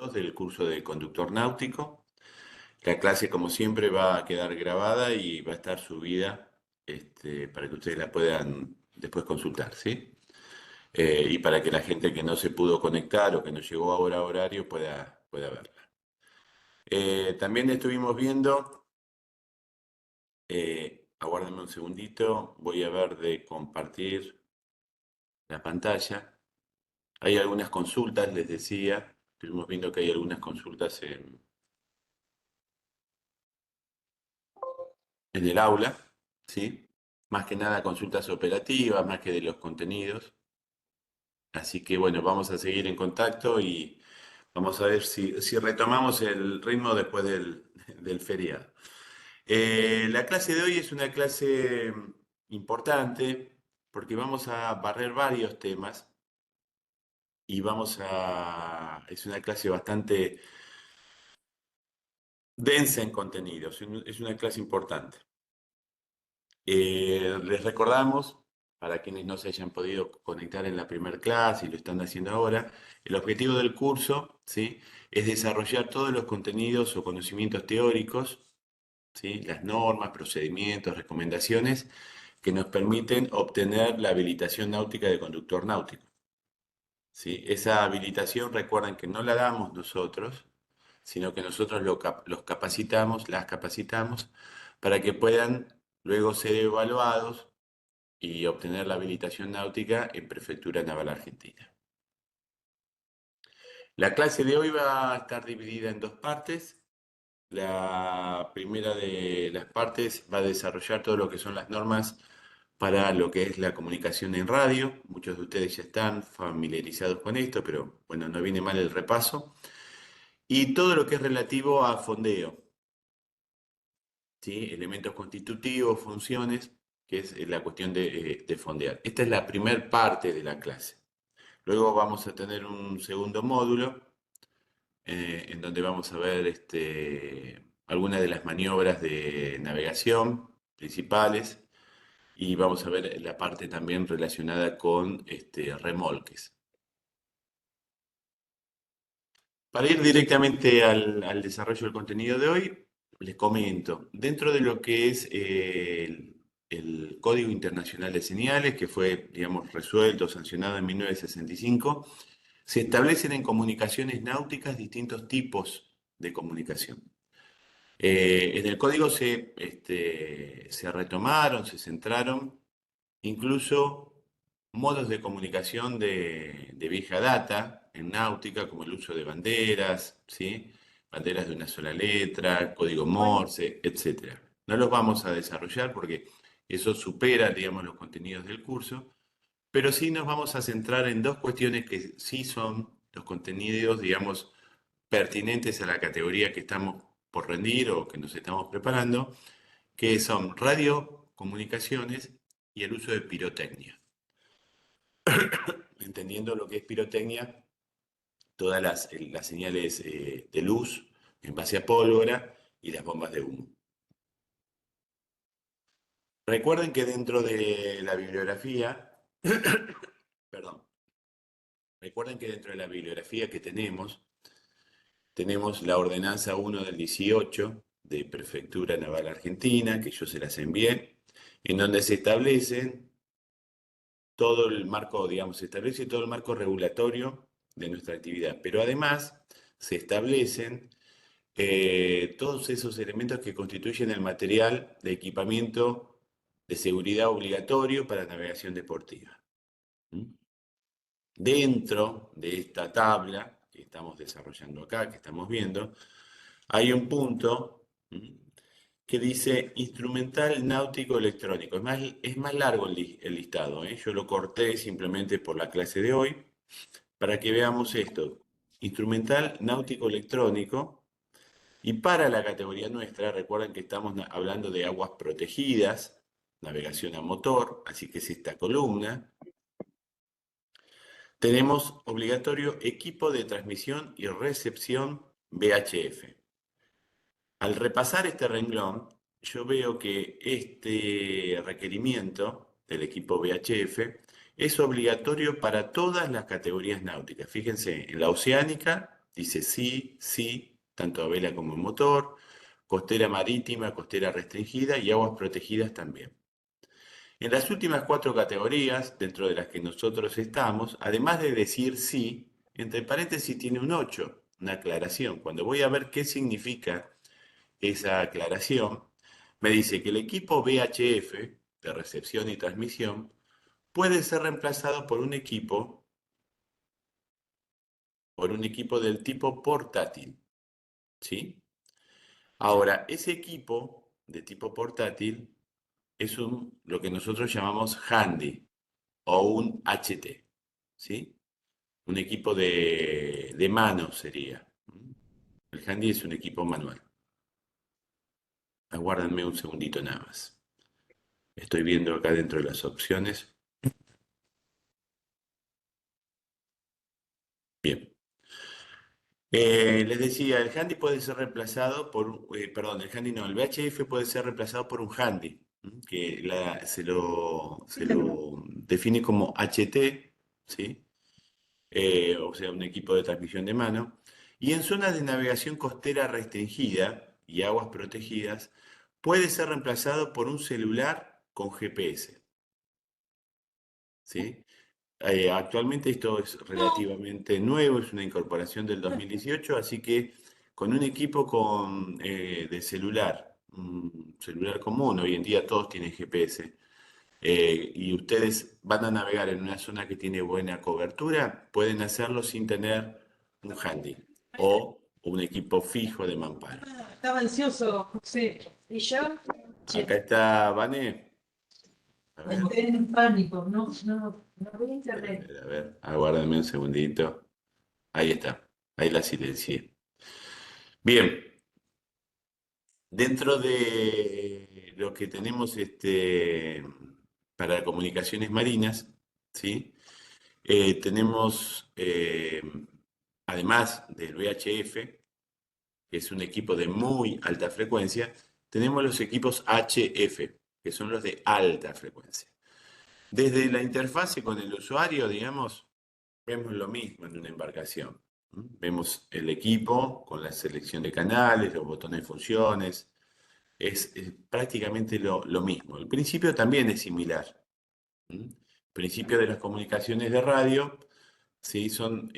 del curso de conductor náutico. La clase, como siempre, va a quedar grabada y va a estar subida para que ustedes la puedan después consultar, ¿sí? Y para que la gente que no se pudo conectar o que no llegó ahora a horario pueda verla. También estuvimos viendo, aguárdenme un segundito, voy a ver de compartir la pantalla. Hay algunas consultas, les decía, estuvimos viendo que hay algunas consultas en el aula, ¿sí? Más que nada consultas operativas, más que de los contenidos. Así que bueno, vamos a seguir en contacto y vamos a ver si retomamos el ritmo después del feriado. La clase de hoy es una clase importante porque vamos a barrer varios temas y es una clase bastante densa en contenidos, es una clase importante. Les recordamos, para quienes no se hayan podido conectar en la primera clase y lo están haciendo ahora, el objetivo del curso, ¿sí?, es desarrollar todos los contenidos o conocimientos teóricos, ¿sí?, las normas, procedimientos, recomendaciones que nos permiten obtener la habilitación náutica de conductor náutico. ¿Sí? Esa habilitación, recuerden que no la damos nosotros, sino que nosotros los capacitamos, las capacitamos, para que puedan luego ser evaluados y obtener la habilitación náutica en Prefectura Naval Argentina. La clase de hoy va a estar dividida en dos partes. La primera de las partes va a desarrollar todo lo que son las normas para lo que es la comunicación en radio. Muchos de ustedes ya están familiarizados con esto, pero bueno, no viene mal el repaso. Y todo lo que es relativo a fondeo, ¿sí?, elementos constitutivos, funciones, que es la cuestión de fondear. Esta es la primera parte de la clase. Luego vamos a tener un segundo módulo en donde vamos a ver algunas de las maniobras de navegación principales y vamos a ver la parte también relacionada con remolques. Para ir directamente al desarrollo del contenido de hoy, les comento, dentro de lo que es el Código Internacional de Señales, que fue, digamos, resuelto, sancionado en 1965, se establecen en comunicaciones náuticas distintos tipos de comunicación. En el código se retomaron, se centraron incluso modos de comunicación de vieja data en náutica, como el uso de banderas, ¿sí?, banderas de una sola letra, código Morse, etc. No los vamos a desarrollar porque eso supera, digamos, los contenidos del curso, pero sí nos vamos a centrar en dos cuestiones que sí son los contenidos, digamos, pertinentes a la categoría que estamos por rendir o que nos estamos preparando, que son radiocomunicaciones y el uso de pirotecnia. Entendiendo lo que es pirotecnia, todas las señales de luz en base a pólvora y las bombas de humo. Recuerden que dentro de la bibliografía, perdón, recuerden que dentro de la bibliografía que tenemos la ordenanza 1 del 18 de Prefectura Naval Argentina, que yo se las envié, en donde se establecen todo el marco, digamos, se establece todo el marco regulatorio de nuestra actividad, pero además se establecen todos esos elementos que constituyen el material de equipamiento de seguridad obligatorio para navegación deportiva. ¿Mm? Dentro de esta tabla que estamos desarrollando acá, que estamos viendo, hay un punto que dice instrumental náutico electrónico. Es más largo el listado, ¿eh? Yo lo corté simplemente por la clase de hoy para que veamos esto. Instrumental náutico electrónico. Y para la categoría nuestra, recuerden que estamos hablando de aguas protegidas, navegación a motor, así que es esta columna. Tenemos obligatorio equipo de transmisión y recepción VHF. Al repasar este renglón, yo veo que este requerimiento del equipo VHF es obligatorio para todas las categorías náuticas. Fíjense, en la oceánica Dice sí, sí, tanto a vela como en motor, costera marítima, costera restringida y aguas protegidas también. En las últimas cuatro categorías, dentro de las que nosotros estamos, además de decir sí, entre paréntesis tiene un 8, una aclaración. Cuando voy a ver qué significa esa aclaración, me dice que el equipo VHF de recepción y transmisión puede ser reemplazado por un equipo del tipo portátil, ¿sí? Ahora, ese equipo de tipo portátil es lo que nosotros llamamos handy o un HT, ¿sí? Un equipo de mano sería. El handy es un equipo manual. Aguárdenme un segundito nada más. Estoy viendo acá dentro de las opciones. Bien. Les decía, el handy puede ser reemplazado perdón, el handy no, el VHF puede ser reemplazado por un handy, que se lo define como HT, ¿sí? O sea, un equipo de transmisión de mano. Y en zonas de navegación costera restringida y aguas protegidas, puede ser reemplazado por un celular con GPS, ¿sí? Actualmente esto es relativamente nuevo, es una incorporación del 2018, así que con un equipo de celular, un celular común, hoy en día todos tienen GPS, y ustedes van a navegar en una zona que tiene buena cobertura, pueden hacerlo sin tener un handy o un equipo fijo de mamparo. Estaba ansioso, José. ¿Y yo? Acá está Vané. A ver, Entré en pánico, no voy a a internet. ver, a ver, aguárdame un segundito. Ahí está, ahí la silencié. Bien, dentro de lo que tenemos para comunicaciones marinas, ¿sí? Tenemos, además del VHF, que es un equipo de muy alta frecuencia, tenemos los equipos HF, que son los de alta frecuencia. Desde la interfase con el usuario, digamos, vemos lo mismo en una embarcación. Vemos el equipo con la selección de canales, los botones de funciones. Es prácticamente lo mismo. El principio también es similar. El principio de las comunicaciones de radio, ¿sí? Son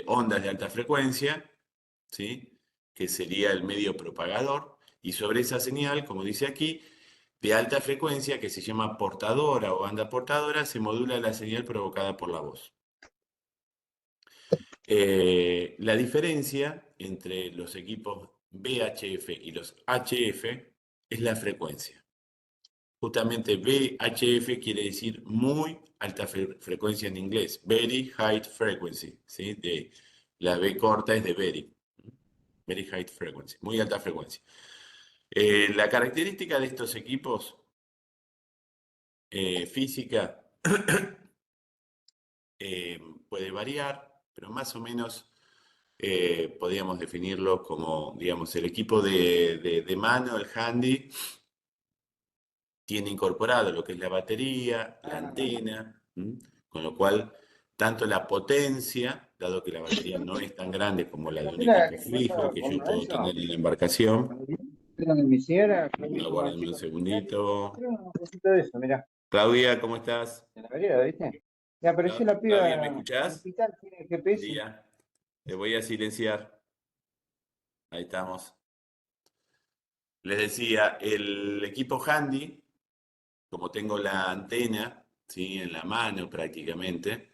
ondas de alta frecuencia, ¿sí? Que sería el medio propagador, y sobre esa señal, como dice aquí, de alta frecuencia, que se llama portadora o banda portadora, se modula la señal provocada por la voz. La diferencia entre los equipos VHF y los HF es la frecuencia. Justamente VHF quiere decir muy alta frecuencia en inglés, very high frequency, ¿sí? La B corta es de very high frequency, muy alta frecuencia. La característica de estos equipos física puede variar, pero más o menos podríamos definirlo como, digamos, el equipo de mano, el handy, tiene incorporado lo que es la batería, la antena, con lo cual tanto la potencia, dado que la batería no es tan grande como la de un ¿Viste la equipo que me fijo estaba que yo comiendo puedo eso? tener en la embarcación, Era de mi señora, que me dijo aguárdame un chico, segundito. era una cosita de eso, mirá, Claudia, ¿cómo estás? de la vereda, ¿viste? Le apareció la Claudia, ¿me piba en el escuchás? hospital, tiene Buen GPS. día. Te voy a silenciar. Ahí estamos. Les decía, el equipo handy, como tengo la antena, ¿sí? En la mano prácticamente,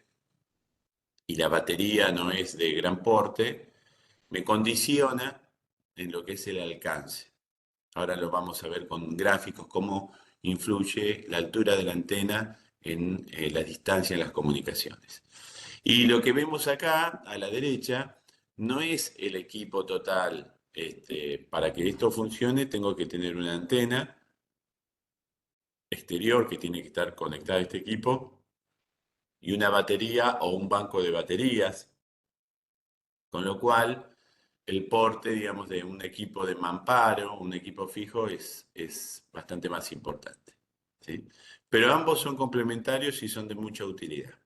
y la batería no es de gran porte, me condiciona en lo que es el alcance. Ahora lo vamos a ver con gráficos, cómo influye la altura de la antena en la distancia en las comunicaciones. Y lo que vemos acá a la derecha no es el equipo total. Para que esto funcione tengo que tener una antena exterior que tiene que estar conectada a este equipo y una batería o un banco de baterías, con lo cual el porte, digamos, de un equipo de mamparo, un equipo fijo, es bastante más importante, ¿sí? Pero ambos son complementarios y son de mucha utilidad.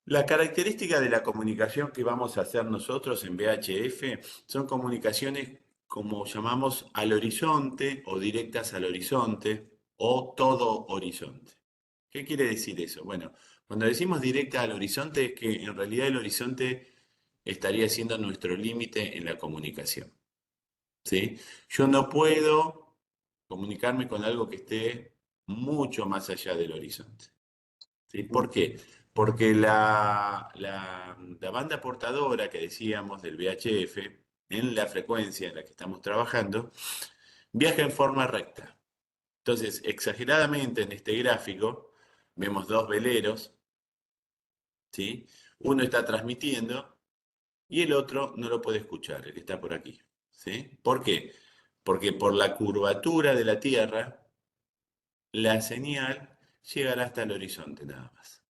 La característica de la comunicación que vamos a hacer nosotros en VHF son comunicaciones como llamamos al horizonte o directas al horizonte o todo horizonte. ¿Qué quiere decir eso? Bueno, cuando decimos directa al horizonte es que en realidad el horizonte estaría siendo nuestro límite en la comunicación. ¿Sí? Yo no puedo comunicarme con algo que esté mucho más allá del horizonte. ¿Sí? ¿Por qué? Porque la banda portadora que decíamos del VHF, en la frecuencia en la que estamos trabajando, viaja en forma recta. Entonces, exageradamente en este gráfico, vemos dos veleros, ¿sí? Uno está transmitiendo y el otro no lo puede escuchar, el que está por aquí. ¿Sí? ¿Por qué? Porque por la curvatura de la Tierra, la señal llegará hasta el horizonte nada más.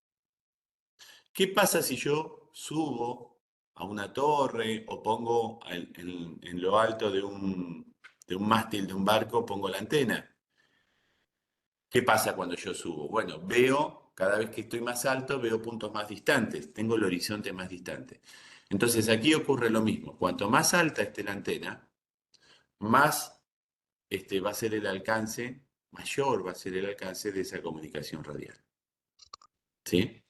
¿Qué pasa si yo subo a una torre o pongo en lo alto de un mástil de un barco, pongo la antena? ¿Qué pasa cuando yo subo? Bueno, veo, cada vez que estoy más alto, veo puntos más distantes, tengo el horizonte más distante. Entonces aquí ocurre lo mismo, cuanto más alta esté la antena, más va a ser el alcance, mayor va a ser el alcance de esa comunicación radial. ¿Sí?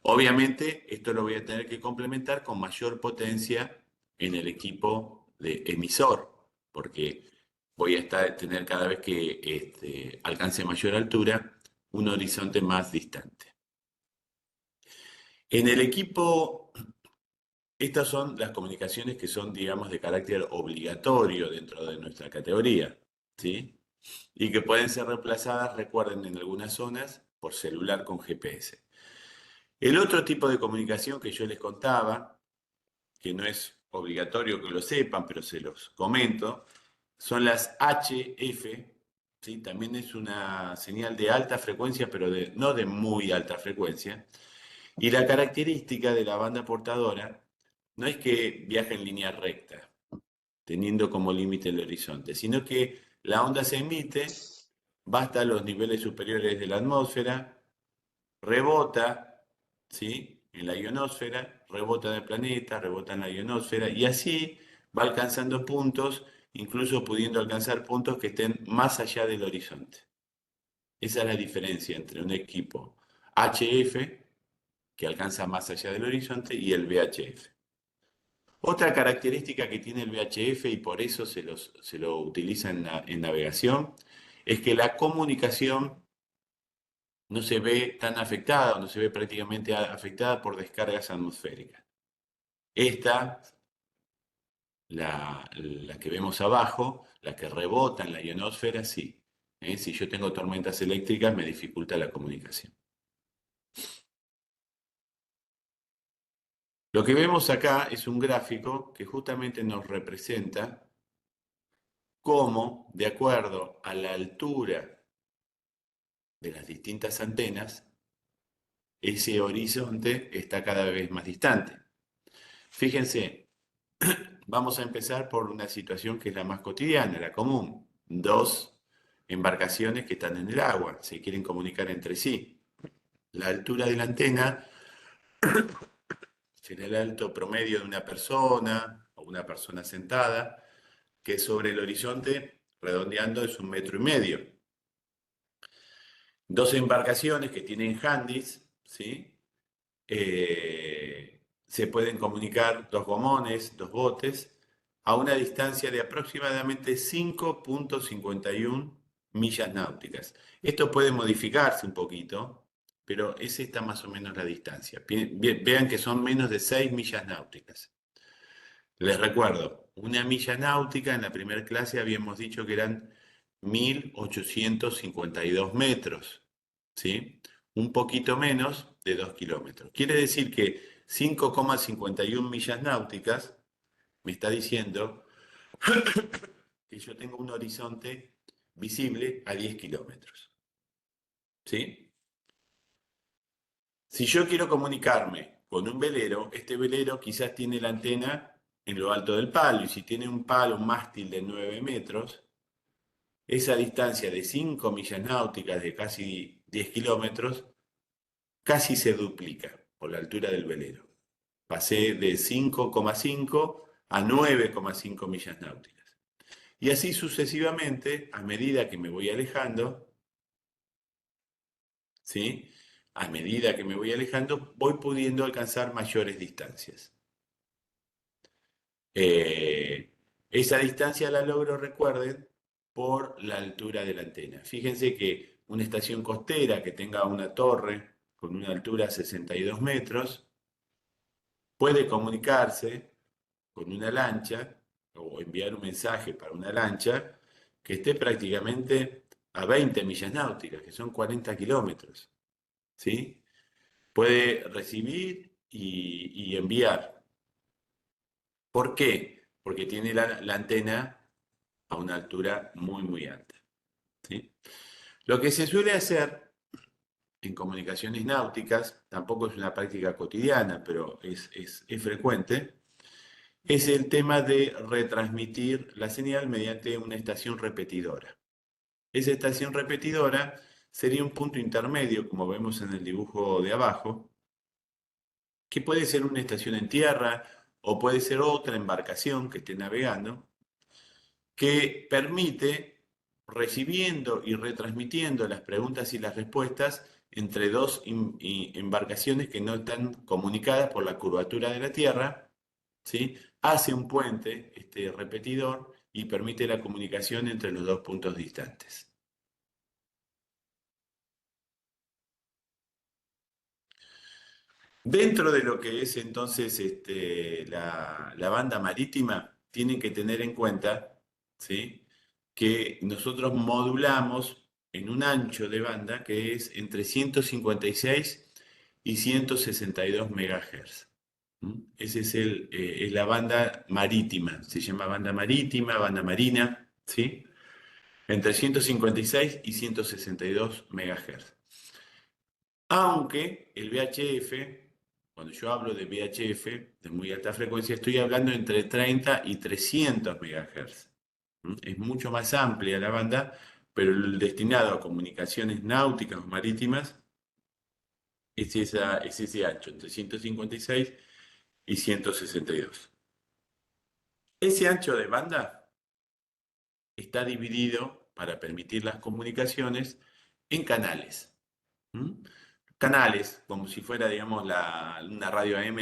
Obviamente, esto lo voy a tener que complementar con mayor potencia en el equipo de emisor, porque voy a tener cada vez que alcance mayor altura un horizonte más distante. En el equipo, estas son las comunicaciones que son, digamos, de carácter obligatorio dentro de nuestra categoría, ¿sí? Y que pueden ser reemplazadas, recuerden, en algunas zonas por celular con GPS. El otro tipo de comunicación que yo les contaba, que no es obligatorio que lo sepan, pero se los comento, son las HF, ¿sí? También es una señal de alta frecuencia, pero no de muy alta frecuencia. Y la característica de la banda portadora no es que viaje en línea recta, teniendo como límite el horizonte, sino que la onda se emite, va hasta los niveles superiores de la atmósfera, rebota, ¿sí? En la ionosfera, rebota en el planeta, rebota en la ionosfera, y así va alcanzando puntos, incluso pudiendo alcanzar puntos que estén más allá del horizonte. Esa es la diferencia entre un equipo HF, que alcanza más allá del horizonte, y el VHF. Otra característica que tiene el VHF, y por eso se lo utiliza en navegación, es que la comunicación no se ve tan afectada o no se ve prácticamente afectada por descargas atmosféricas. Esta, la que vemos abajo, la que rebota en la ionosfera, sí. Si yo tengo tormentas eléctricas me dificulta la comunicación. Lo que vemos acá es un gráfico que justamente nos representa cómo, de acuerdo a la altura de las distintas antenas, ese horizonte está cada vez más distante. Fíjense, vamos a empezar por una situación que es la más cotidiana, la común. Dos embarcaciones que están en el agua, se quieren comunicar entre sí. La altura de la antena será el alto promedio de una persona o una persona sentada, que sobre el horizonte, redondeando, es 1,5 metros. Dos embarcaciones que tienen handys, ¿sí? Se pueden comunicar dos gomones, dos botes, a una distancia de aproximadamente 5,51 millas náuticas. Esto puede modificarse un poquito, pero es esta más o menos la distancia. Vean que son menos de 6 millas náuticas. Les recuerdo, una milla náutica en la primera clase habíamos dicho que eran 1.852 metros, ¿sí? Un poquito menos de 2 kilómetros. Quiere decir que 5,51 millas náuticas me está diciendo que yo tengo un horizonte visible a 10 kilómetros, ¿sí? Si yo quiero comunicarme con un velero, este velero quizás tiene la antena en lo alto del palo, y si tiene un palo, un mástil de 9 metros, esa distancia de 5 millas náuticas, de casi 10 kilómetros, casi se duplica. por la altura del velero. Pasé de 5,5 a 9,5 millas náuticas. Y así sucesivamente, a medida que me voy alejando, ¿sí? A medida que me voy alejando, voy pudiendo alcanzar mayores distancias. Esa distancia la logro, recuerden, por la altura de la antena. Fíjense que una estación costera que tenga una torre con una altura de 62 metros puede comunicarse con una lancha o enviar un mensaje para una lancha que esté prácticamente a 20 millas náuticas, que son 40 kilómetros, ¿sí? Puede recibir y enviar. ¿Por qué? Porque tiene la antena a una altura muy, muy alta, ¿sí? Lo que se suele hacer en comunicaciones náuticas, tampoco es una práctica cotidiana, pero es frecuente, es el tema de retransmitir la señal mediante una estación repetidora. Esa estación repetidora sería un punto intermedio, como vemos en el dibujo de abajo, que puede ser una estación en tierra o puede ser otra embarcación que esté navegando, que permite, recibiendo y retransmitiendo las preguntas y las respuestas entre dos embarcaciones que no están comunicadas por la curvatura de la Tierra, ¿sí? Hace un puente, este repetidor, y permite la comunicación entre los dos puntos distantes. Dentro de lo que es entonces la banda marítima, tienen que tener en cuenta, ¿sí?, que nosotros modulamos en un ancho de banda que es entre 156 y 162 MHz. Ese es la banda marítima, se llama banda marítima, banda marina, ¿sí? Entre 156 y 162 MHz. Aunque el VHF, cuando yo hablo de VHF de muy alta frecuencia, estoy hablando entre 30 y 300 MHz. Es mucho más amplia la banda, pero el destinado a comunicaciones náuticas o marítimas es ese ancho, entre 156 y 162. Ese ancho de banda está dividido para permitir las comunicaciones en canales. Canales, como si fuera, digamos, una radio AM,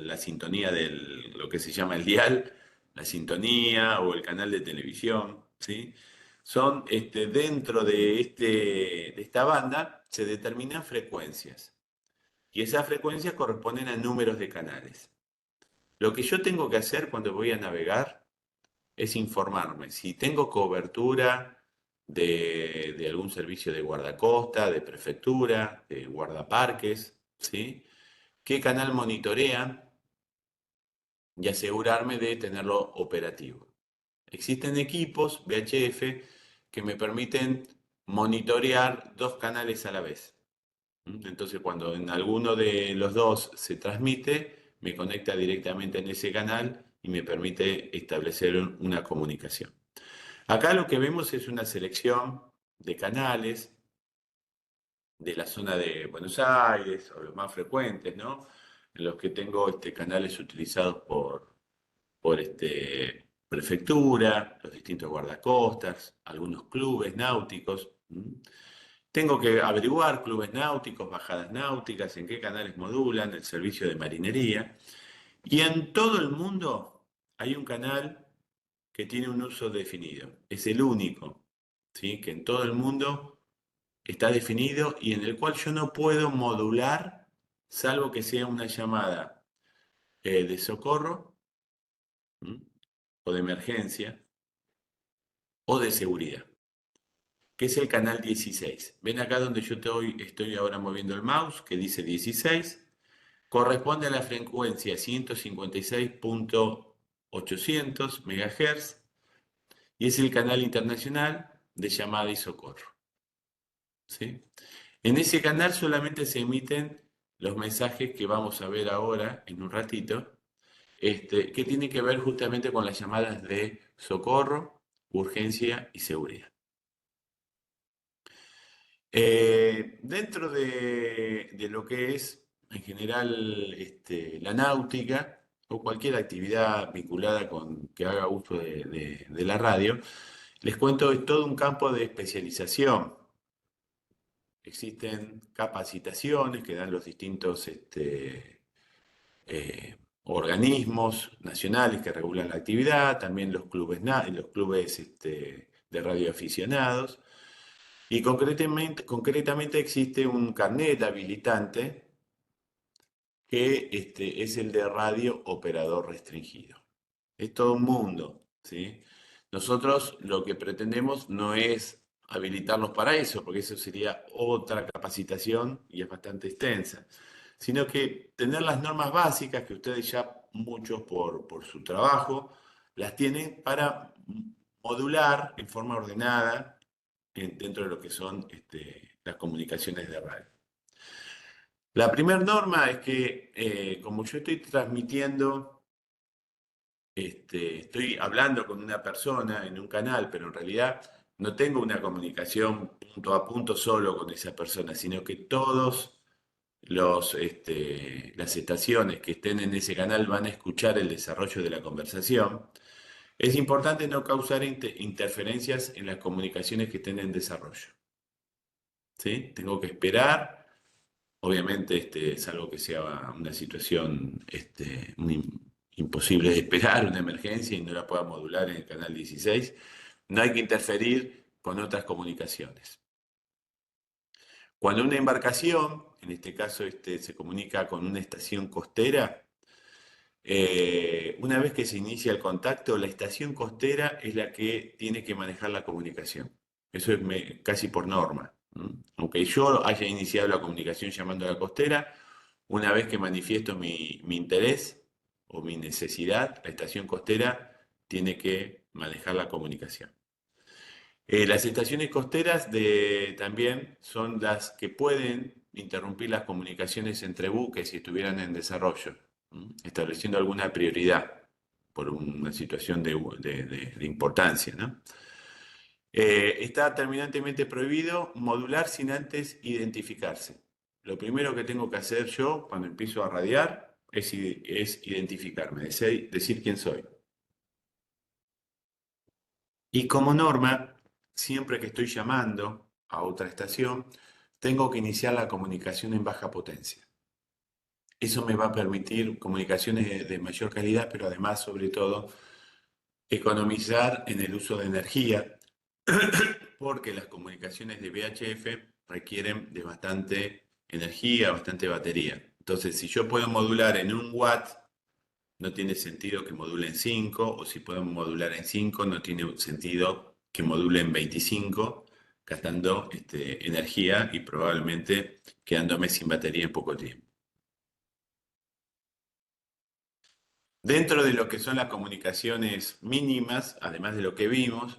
la sintonía de lo que se llama el dial, la sintonía o el canal de televisión, ¿sí? Son, dentro de esta banda se determinan frecuencias y esas frecuencias corresponden a números de canales. Lo que yo tengo que hacer cuando voy a navegar es informarme si tengo cobertura de algún servicio de guardacosta, de prefectura, de guardaparques, ¿sí? ¿Qué canal monitorean? Y asegurarme de tenerlo operativo. Existen equipos VHF que me permiten monitorear dos canales a la vez. Entonces, cuando en alguno de los dos se transmite, me conecta directamente en ese canal y me permite establecer una comunicación. Acá lo que vemos es una selección de canales de la zona de Buenos Aires, o los más frecuentes, ¿no? En los que tengo canales utilizados por prefectura, los distintos guardacostas, algunos clubes náuticos. Tengo que averiguar clubes náuticos, bajadas náuticas, en qué canales modulan, el servicio de marinería. Y en todo el mundo hay un canal que tiene un uso definido. Es el único, ¿sí?, que en todo el mundo está definido y en el cual yo no puedo modular, salvo que sea una llamada de socorro, o de emergencia, o de seguridad, que es el canal 16. Ven acá donde yo estoy ahora moviendo el mouse, que dice 16, corresponde a la frecuencia 156.800 MHz y es el canal internacional de llamada y socorro, ¿sí? En ese canal solamente se emiten los mensajes que vamos a ver ahora en un ratito, que tienen que ver justamente con las llamadas de socorro, urgencia y seguridad. Dentro de lo que es en general la náutica o cualquier actividad vinculada con que haga uso de la radio, les cuento, es todo un campo de especialización. Existen capacitaciones que dan los distintos organismos nacionales que regulan la actividad, también los clubes, los clubes de radioaficionados, y concretamente existe un carnet habilitante que es el de radio operador restringido. Es todo un mundo, ¿sí? Nosotros lo que pretendemos no es habilitarlos para eso, porque eso sería otra capacitación y es bastante extensa, sino que tener las normas básicas que ustedes ya muchos por su trabajo las tienen para modular en forma ordenada dentro de lo que son las comunicaciones de radio. La primera norma es que como yo estoy transmitiendo, estoy hablando con una persona en un canal, pero en realidad no tengo una comunicación punto a punto solo con esa persona, sino que todos las estaciones que estén en ese canal van a escuchar el desarrollo de la conversación. Es importante no causar interferencias en las comunicaciones que estén en desarrollo. ¿Sí? Tengo que esperar. Obviamente es algo que sea una situación imposible de esperar, una emergencia y no la pueda modular en el canal 16. No hay que interferir con otras comunicaciones. Cuando una embarcación, en este caso se comunica con una estación costera, una vez que se inicia el contacto, la estación costera es la que tiene que manejar la comunicación. Eso es casi por norma. Aunque yo haya iniciado la comunicación llamando a la costera, una vez que manifiesto mi interés o mi necesidad, la estación costera tiene que manejar la comunicación. Las estaciones costeras también son las que pueden interrumpir las comunicaciones entre buques si estuvieran en desarrollo, estableciendo alguna prioridad por una situación de importancia, ¿no? Está terminantemente prohibido modular sin antes identificarse. Lo primero que tengo que hacer yo cuando empiezo a radiar es identificarme, decir quién soy. Y como norma, siempre que estoy llamando a otra estación, tengo que iniciar la comunicación en baja potencia. Eso me va a permitir comunicaciones de mayor calidad, pero además, sobre todo, economizar en el uso de energía, porque las comunicaciones de VHF requieren de bastante energía, bastante batería. Entonces, si yo puedo modular en 1 watt, no tiene sentido que module en 5, o si puedo modular en 5, no tiene sentido que module en 25, gastando energía y probablemente quedándome sin batería en poco tiempo. Dentro de lo que son las comunicaciones mínimas, además de lo que vimos,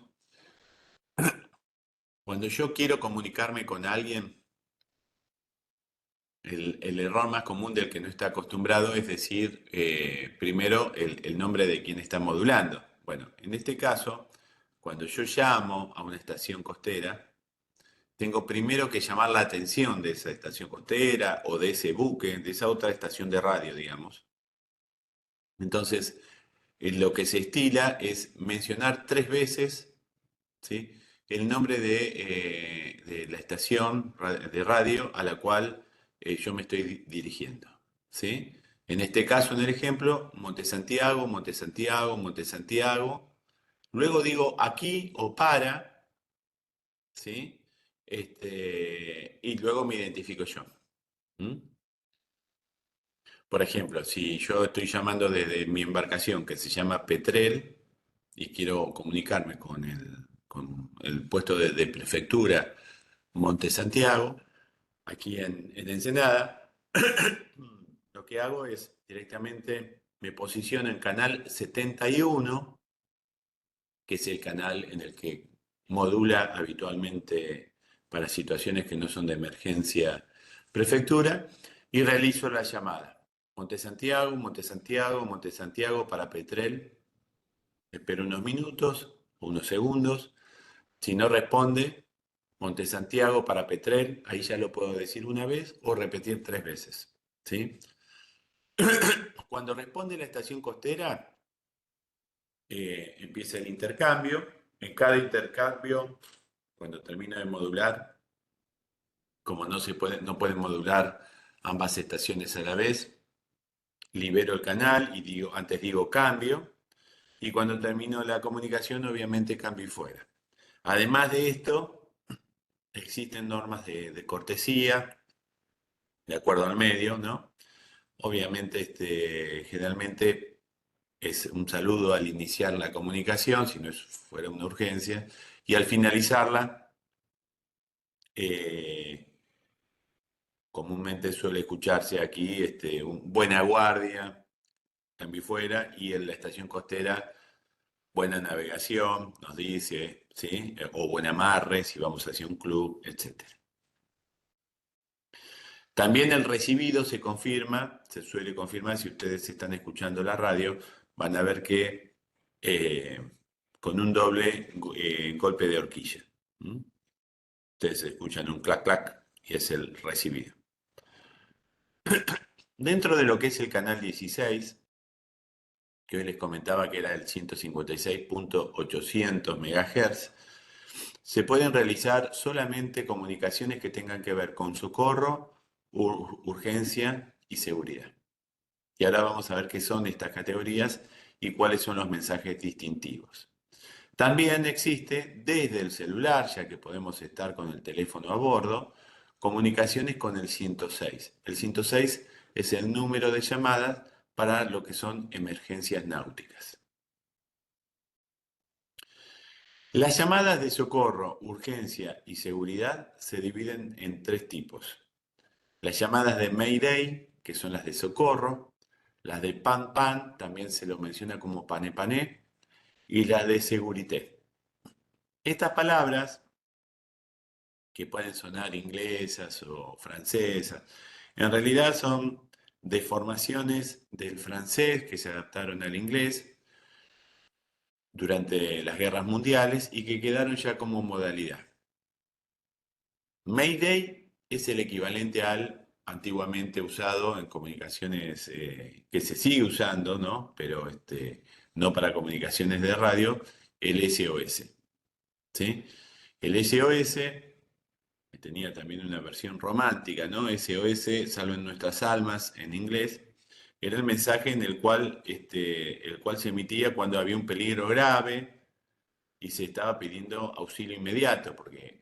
cuando yo quiero comunicarme con alguien, el error más común del que no está acostumbrado es decir primero el nombre de quien está modulando. Bueno, en este caso, cuando yo llamo a una estación costera, tengo primero que llamar la atención de esa estación costera o de ese buque, de esa otra estación de radio, digamos. Entonces, lo que se estila es mencionar 3 veces, ¿sí?, el nombre de la estación de radio a la cual yo me estoy dirigiendo, ¿sí? En este caso, en el ejemplo, Monte Santiago, Monte Santiago, Monte Santiago. Luego digo aquí o para, ¿sí? Y luego me identifico yo. ¿Mm? Por ejemplo, si yo estoy llamando desde mi embarcación que se llama Petrel y quiero comunicarme con el puesto de prefectura Monte Santiago, aquí en Ensenada, lo que hago es directamente me posiciono en canal 71, que es el canal en el que modula habitualmente para situaciones que no son de emergencia prefectura, y realizo la llamada. Monte Santiago, Monte Santiago, Monte Santiago para Petrel. Espero unos minutos o unos segundos. Si no responde, Monte Santiago para Petrel, ahí ya lo puedo decir una vez o repetir 3 veces. ¿sí? Cuando responde la estación costera, empieza el intercambio. En cada intercambio, cuando termina de modular, como no pueden modular ambas estaciones a la vez, libero el canal y antes digo cambio, y cuando termino la comunicación, obviamente cambio y fuera. Además de esto, existen normas de cortesía, de acuerdo al medio, ¿no? Obviamente, generalmente es un saludo al iniciar la comunicación, si no fuera una urgencia, y al finalizarla, eh, comúnmente suele escucharse aquí un buena guardia, cambio y fuera, y en la estación costera, buena navegación, nos dice, ¿sí? O buen amarre, si vamos hacia un club, etc. También el recibido se confirma, se suele confirmar, si ustedes están escuchando la radio, van a ver que eh, con un doble golpe de horquilla. ¿Mm? Ustedes escuchan un clac clac y es el recibido. Dentro de lo que es el canal 16, que hoy les comentaba que era el 156.800 MHz, se pueden realizar solamente comunicaciones que tengan que ver con socorro, urgencia y seguridad. Y ahora vamos a ver qué son estas categorías y cuáles son los mensajes distintivos. También existe desde el celular, ya que podemos estar con el teléfono a bordo, comunicaciones con el 106. El 106 es el número de llamadas para lo que son emergencias náuticas. Las llamadas de socorro, urgencia y seguridad se dividen en tres tipos. Las llamadas de Mayday, que son las de socorro, las de Pan Pan, también se lo menciona como Pané Pané, y las de Segurité. Estas palabras, que pueden sonar inglesas o francesas, en realidad son deformaciones del francés que se adaptaron al inglés durante las guerras mundiales y que quedaron ya como modalidad. Mayday es el equivalente al antiguamente usado en comunicaciones que se sigue usando, ¿no? Pero no para comunicaciones de radio, el SOS, ¿sí? El SOS tenía también una versión romántica, ¿no? SOS, Salven nuestras almas, en inglés. Era el mensaje en el cual se emitía cuando había un peligro grave y se estaba pidiendo auxilio inmediato, porque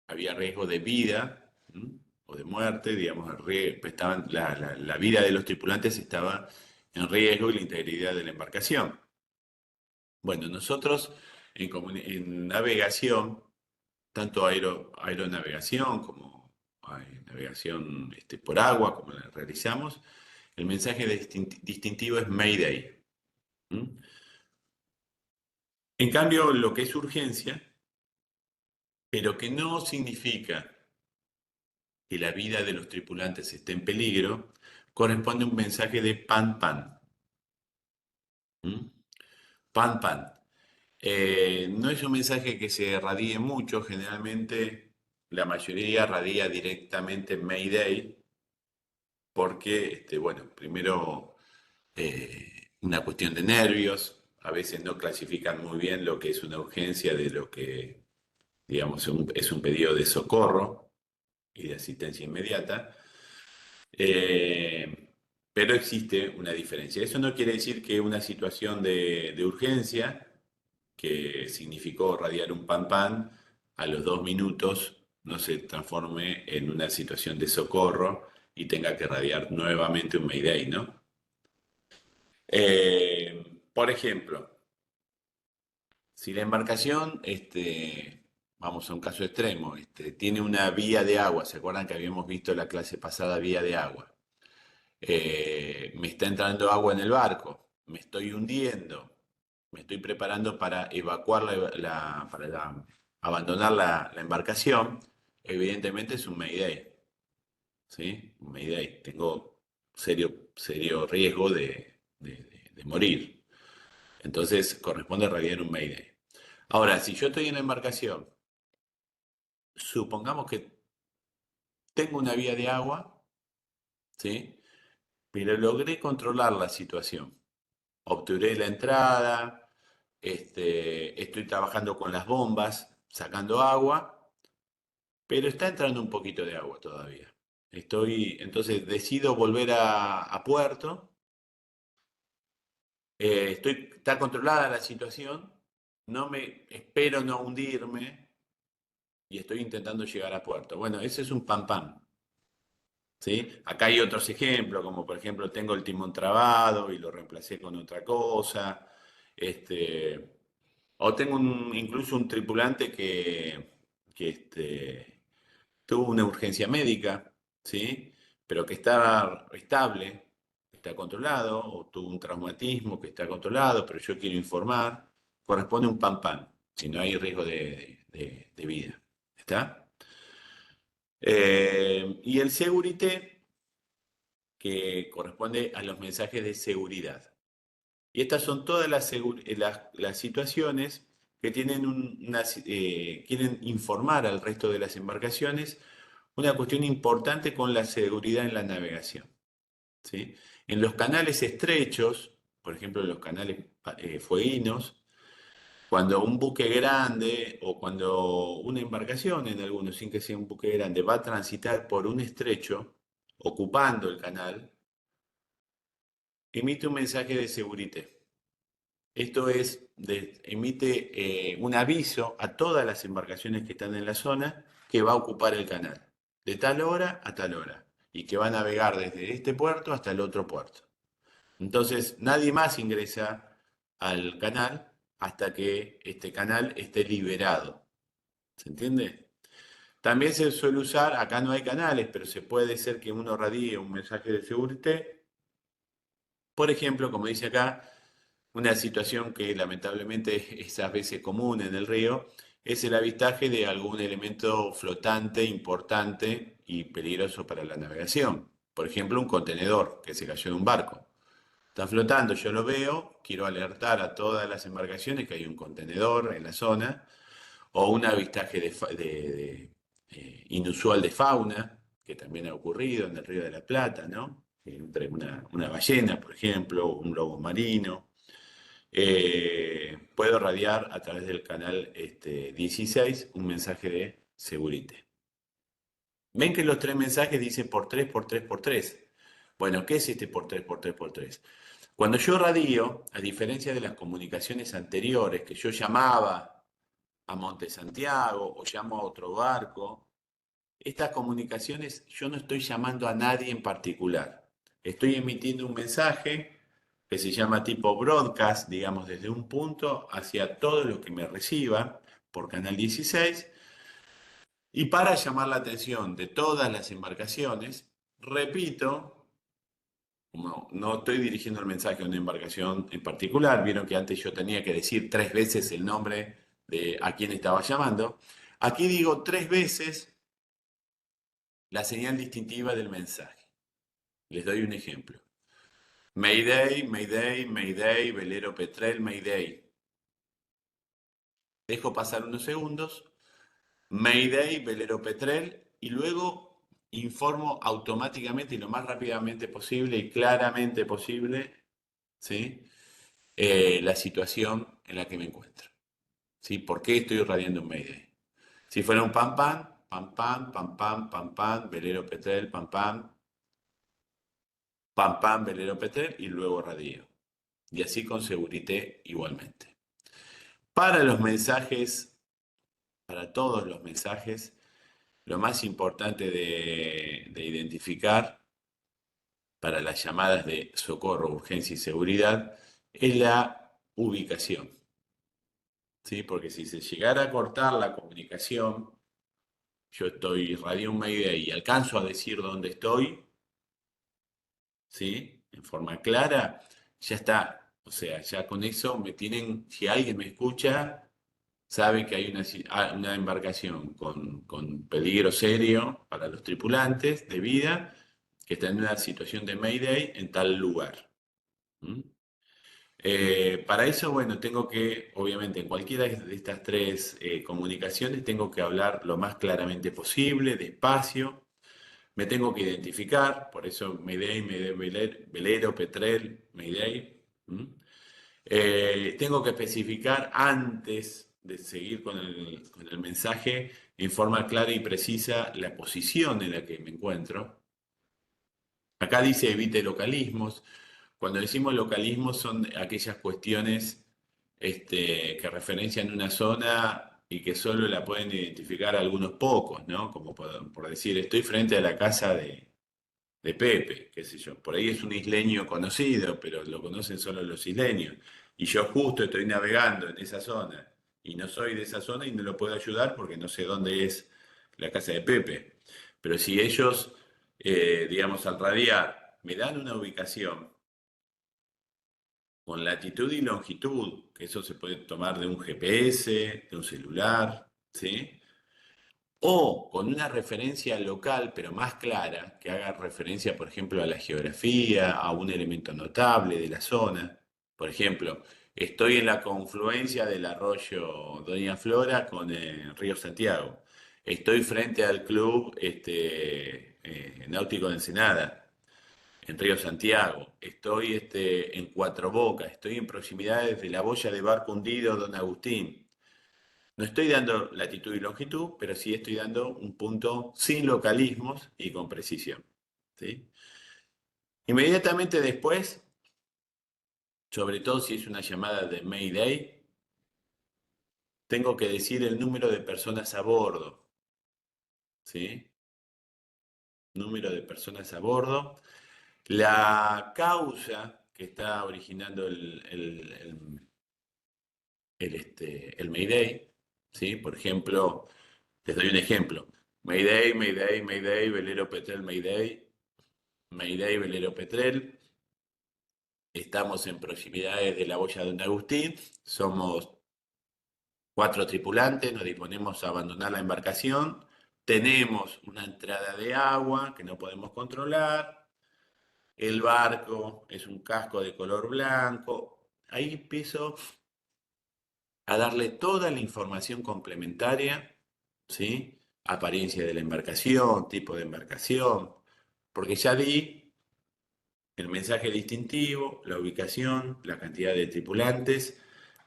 había riesgo de vida, ¿m? O de muerte, digamos, la vida de los tripulantes estaba en riesgo y la integridad de la embarcación. Bueno, nosotros en navegación, tanto aeronavegación como navegación por agua, como la realizamos, el mensaje distintivo es Mayday. ¿M? En cambio, lo que es urgencia, pero que no significa que la vida de los tripulantes esté en peligro, corresponde un mensaje de pan pan. ¿Mm? Pan pan. No es un mensaje que se radie mucho, generalmente la mayoría radia directamente Mayday, porque, bueno, primero una cuestión de nervios, a veces no clasifican muy bien lo que es una urgencia de lo que, digamos, es un pedido de socorro y de asistencia inmediata. Eh, pero existe una diferencia. Eso no quiere decir que una situación de urgencia, que significó radiar un pan pan, a los 2 minutos no se transforme en una situación de socorro y tenga que radiar nuevamente un Mayday, ¿no? Por ejemplo, si la embarcación, vamos a un caso extremo, tiene una vía de agua, ¿se acuerdan que habíamos visto la clase pasada vía de agua? Me está entrando agua en el barco, me estoy hundiendo, me estoy preparando para evacuar abandonar la embarcación, evidentemente es un Mayday, ¿sí? Un Mayday. Tengo serio riesgo de morir. Entonces corresponde radiar un Mayday. Ahora, si yo estoy en la embarcación, supongamos que tengo una vía de agua, ¿sí? pero logré controlar la situación. Obturé la entrada, estoy trabajando con las bombas, sacando agua, pero está entrando un poquito de agua todavía. Entonces decido volver a puerto. Está controlada la situación, espero no hundirme y estoy intentando llegar a puerto. Bueno, ese es un pam pam, ¿sí? Acá hay otros ejemplos, como por ejemplo tengo el timón trabado y lo reemplacé con otra cosa. Este, o tengo incluso un tripulante que tuvo una urgencia médica, ¿sí? Pero que está estable, está controlado, o tuvo un traumatismo que está controlado, pero yo quiero informar, corresponde un pam pam, si no hay riesgo de vida. ¿Está? Y el segurité, que corresponde a los mensajes de seguridad. Y estas son todas las situaciones que quieren informar al resto de las embarcaciones una cuestión importante con la seguridad en la navegación, ¿sí? En los canales estrechos, por ejemplo, en los canales fueguinos, cuando un buque grande o cuando una embarcación, en algunos sin que sea un buque grande, va a transitar por un estrecho, ocupando el canal, emite un mensaje de seguridad. Esto es, emite un aviso a todas las embarcaciones que están en la zona que va a ocupar el canal, de tal hora a tal hora, y que va a navegar desde este puerto hasta el otro puerto. Entonces, nadie más ingresa al canal hasta que este canal esté liberado. ¿Se entiende? También se suele usar, acá no hay canales, pero se puede ser que uno radie un mensaje de seguridad. Por ejemplo, como dice acá, una situación que lamentablemente es a veces común en el río es el avistaje de algún elemento flotante importante y peligroso para la navegación. Por ejemplo, un contenedor que se cayó de un barco. Está flotando, yo lo veo, quiero alertar a todas las embarcaciones que hay un contenedor en la zona, o un avistaje inusual de fauna, que también ha ocurrido en el Río de la Plata, ¿no? Entre una ballena, por ejemplo, un lobo marino. Puedo radiar a través del canal 16 un mensaje de seguridad. Ven que los tres mensajes dicen por 3 por 3 por 3. Bueno, ¿qué es este por 3 por 3 por 3? Cuando yo radio, a diferencia de las comunicaciones anteriores, que yo llamaba a Monte Santiago o llamo a otro barco, estas comunicaciones yo no estoy llamando a nadie en particular. Estoy emitiendo un mensaje que se llama tipo broadcast, digamos, desde un punto hacia todo lo que me reciba por canal 16. Y para llamar la atención de todas las embarcaciones, repito, como no estoy dirigiendo el mensaje a una embarcación en particular, vieron que antes yo tenía que decir 3 veces el nombre de a quién estaba llamando. Aquí digo 3 veces la señal distintiva del mensaje. Les doy un ejemplo. Mayday, Mayday, Mayday, velero Petrel, Mayday. Dejo pasar unos segundos. Mayday, velero Petrel, y luego informo automáticamente y lo más rápidamente posible y claramente posible, ¿sí? La situación en la que me encuentro. ¿Sí? ¿Por qué estoy radiando un Mayday? Si fuera un pam pam, pam pam, pam pam, pam pam, velero Petrel, pam pam, velero Petrel y luego radio. Y así con seguridad igualmente. Para los mensajes, para todos los mensajes, lo más importante de identificar para las llamadas de socorro, urgencia y seguridad es la ubicación. ¿Sí? Porque si se llegara a cortar la comunicación, yo estoy radio un Mayday y alcanzo a decir dónde estoy, ¿sí? En forma clara, ya está. O sea, ya con eso si alguien me escucha, sabe que hay una embarcación con peligro serio para los tripulantes de vida que está en una situación de Mayday en tal lugar. ¿Mm? Para eso, bueno, tengo que, obviamente, en cualquiera de estas tres comunicaciones, tengo que hablar lo más claramente posible, despacio, Me tengo que identificar, por eso Mayday, Mayday, velero, Petrel, Mayday. ¿Mm? Tengo que especificar antes de seguir con el mensaje en forma clara y precisa la posición en la que me encuentro. Acá dice evite localismos. Cuando decimos localismos son aquellas cuestiones que referencian una zona y que solo la pueden identificar algunos pocos, ¿no? Como por decir, estoy frente a la casa de Pepe, qué sé yo. Por ahí es un isleño conocido, pero lo conocen solo los isleños. Y yo justo estoy navegando en esa zona y no soy de esa zona y no lo puedo ayudar porque no sé dónde es la casa de Pepe. Pero si ellos, digamos, al radiar me dan una ubicación con latitud y longitud, que eso se puede tomar de un GPS, de un celular, ¿sí? O con una referencia local, pero más clara, que haga referencia, por ejemplo, a la geografía, a un elemento notable de la zona. Por ejemplo, estoy en la confluencia del arroyo Doña Flora con el río Santiago. Estoy frente al club náutico de Ensenada, en Río Santiago. Estoy en Cuatro Bocas. Estoy en proximidades de la boya de Barco Hundido Don Agustín. No estoy dando latitud y longitud, pero sí estoy dando un punto sin localismos y con precisión. ¿Sí? Inmediatamente después, sobre todo si es una llamada de Mayday, tengo que decir el número de personas a bordo. ¿Sí? Número de personas a bordo. La causa que está originando el Mayday, ¿sí? Por ejemplo, les doy un ejemplo. Mayday, Mayday, Mayday, velero Petrel, Mayday. Mayday, velero Petrel. Estamos en proximidades de la boya de Don Agustín. Somos 4 tripulantes, nos disponemos a abandonar la embarcación. Tenemos una entrada de agua que no podemos controlar. El barco es un casco de color blanco. Ahí empiezo a darle toda la información complementaria, ¿sí? Apariencia de la embarcación, tipo de embarcación, porque ya di el mensaje distintivo, la ubicación, la cantidad de tripulantes,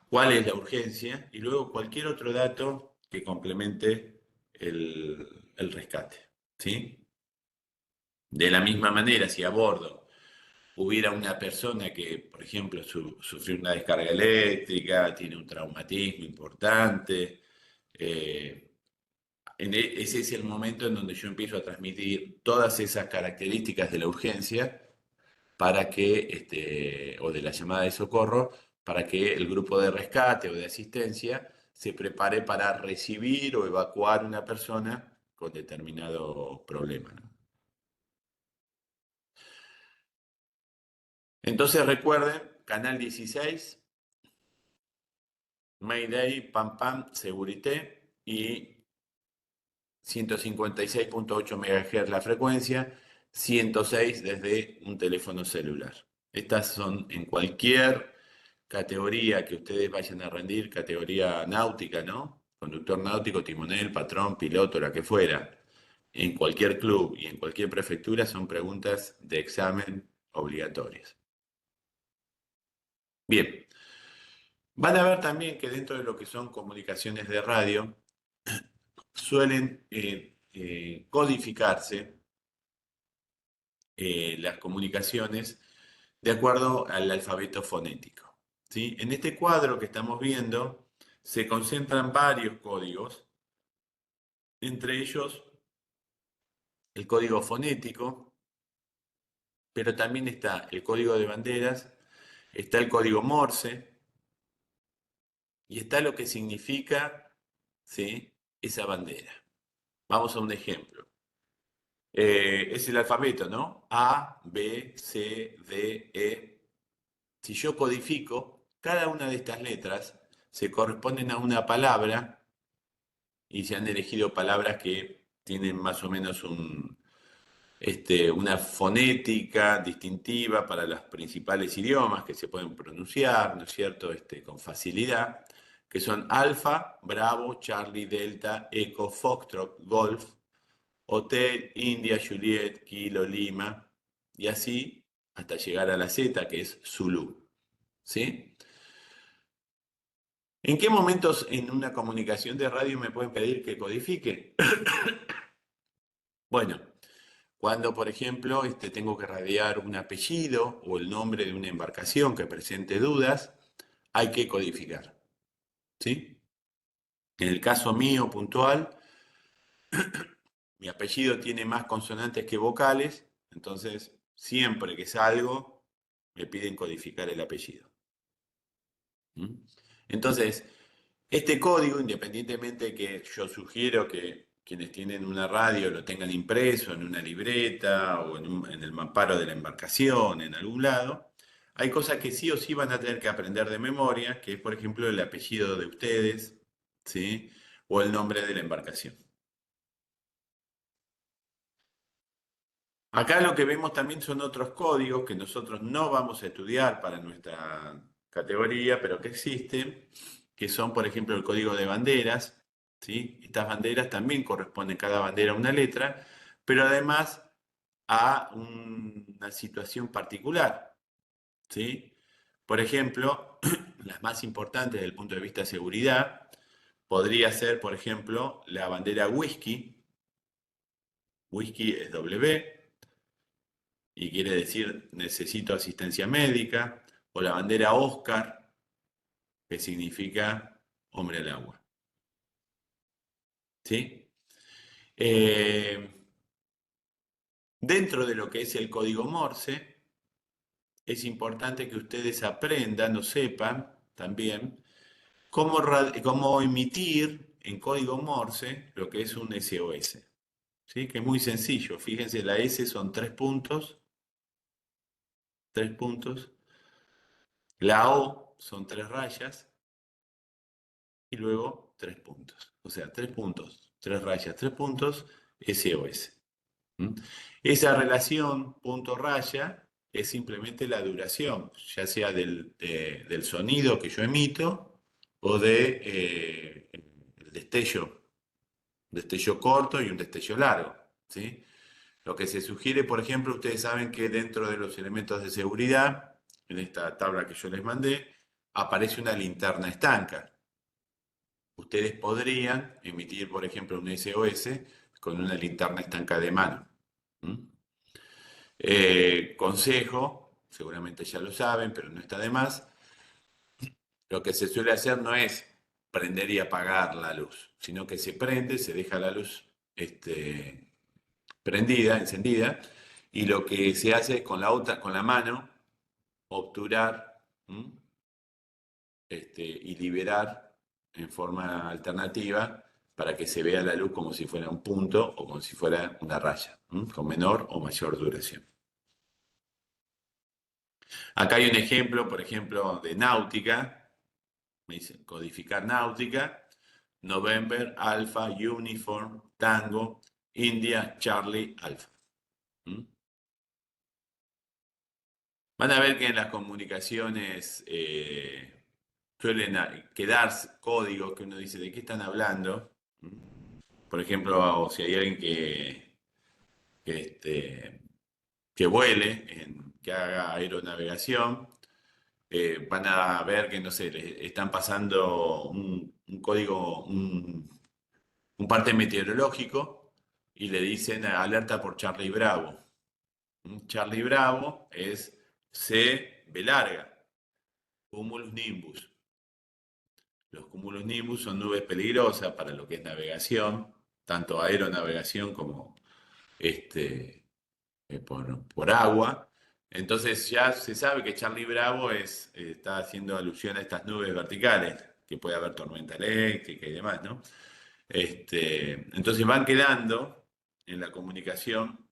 cuál es la urgencia y luego cualquier otro dato que complemente el rescate, ¿sí? De la misma manera, si a bordo hubiera una persona que, por ejemplo, sufrió una descarga eléctrica, tiene un traumatismo importante, eh, ese es el momento en donde yo empiezo a transmitir todas esas características de la urgencia para que, o de la llamada de socorro, para que el grupo de rescate o de asistencia se prepare para recibir o evacuar una persona con determinado problema, ¿no? Entonces recuerden, Canal 16, Mayday, Pam Pam, Segurité y 156.8 MHz la frecuencia, 106 desde un teléfono celular. Estas son en cualquier categoría que ustedes vayan a rendir, categoría náutica, ¿no? Conductor náutico, timonel, patrón, piloto, la que fuera. En cualquier club y en cualquier prefectura son preguntas de examen obligatorias. Bien, van a ver también que dentro de lo que son comunicaciones de radio, suelen codificarse las comunicaciones de acuerdo al alfabeto fonético, ¿sí? En este cuadro que estamos viendo se concentran varios códigos, entre ellos el código fonético, pero también está el código de banderas, está el código Morse y está lo que significa, ¿sí?, esa bandera. Vamos a un ejemplo. Es el alfabeto, ¿no? A, B, C, D, E. Si yo codifico, cada una de estas letras se corresponden a una palabra y se han elegido palabras que tienen más o menos una fonética distintiva para los principales idiomas que se pueden pronunciar, ¿no es cierto?, con facilidad, que son alfa, bravo, Charlie, delta, eco, foxtrot, golf, Hotel, India, Juliet, Kilo, Lima, y así hasta llegar a la Z, que es Zulu. ¿Sí? ¿En qué momentos en una comunicación de radio me pueden pedir que codifique? Bueno, cuando, por ejemplo, tengo que radiar un apellido o el nombre de una embarcación que presente dudas, hay que codificar. ¿Sí? En el caso mío puntual, mi apellido tiene más consonantes que vocales, entonces siempre que salgo me piden codificar el apellido. ¿Mm? Entonces, este código, independientemente de que yo sugiero que quienes tienen una radio lo tengan impreso en una libreta o en el mamparo de la embarcación, en algún lado, hay cosas que sí o sí van a tener que aprender de memoria, que es, por ejemplo, el apellido de ustedes, ¿sí? O el nombre de la embarcación. Acá lo que vemos también son otros códigos que nosotros no vamos a estudiar para nuestra categoría, pero que existen, que son, por ejemplo, el código de banderas, ¿sí? Estas banderas también corresponden cada bandera a una letra, pero además a una situación particular, ¿sí? Por ejemplo, las más importantes desde el punto de vista de seguridad, podría ser, por ejemplo, la bandera whisky, whisky es W, y quiere decir necesito asistencia médica, o la bandera Oscar, que significa hombre al agua. ¿Sí? Eh, Dentro de lo que es el código Morse, es importante que ustedes aprendan o sepan también cómo emitir en código Morse lo que es un SOS. ¿Sí? Que es muy sencillo. Fíjense, la S son 3 puntos, 3 puntos. La O son 3 rayas y luego 3 puntos. O sea, 3 puntos, 3 rayas, 3 puntos, SOS. ¿Mm? Esa relación punto-raya es simplemente la duración, ya sea del sonido que yo emito o el destello corto y un destello largo. ¿Sí? Lo que se sugiere, por ejemplo, ustedes saben que dentro de los elementos de seguridad, en esta tabla que yo les mandé, aparece una linterna estanca. Ustedes podrían emitir, por ejemplo, un SOS con una linterna estanca de mano. ¿Mm? Consejo, seguramente ya lo saben, pero no está de más, lo que se suele hacer no es prender y apagar la luz, sino que se prende, se deja la luz prendida, encendida, y lo que se hace es con la mano, obturar, y liberar en forma alternativa para que se vea la luz como si fuera un punto o como si fuera una raya, con menor o mayor duración. Acá hay un ejemplo, por ejemplo, de náutica. Me dice codificar náutica. November, Alpha, Uniform, Tango, India, Charlie, Alpha. ¿Mm? Van a ver que en las comunicaciones suelen quedar códigos que uno dice, ¿de qué están hablando? ¿Mm? Por ejemplo, si hay alguien que, este, que vuele, que haga aeronavegación, van a ver que, no sé, le están pasando un código, un parte meteorológico y le dicen alerta por Charlie Bravo. Charlie Bravo es C, B larga, cumulus nimbus. Los cumulus nimbus son nubes peligrosas para lo que es navegación, tanto aeronavegación como por agua. Entonces ya se sabe que Charlie Bravo está haciendo alusión a estas nubes verticales, que puede haber tormenta eléctrica y demás, ¿no? Entonces van quedando en la comunicación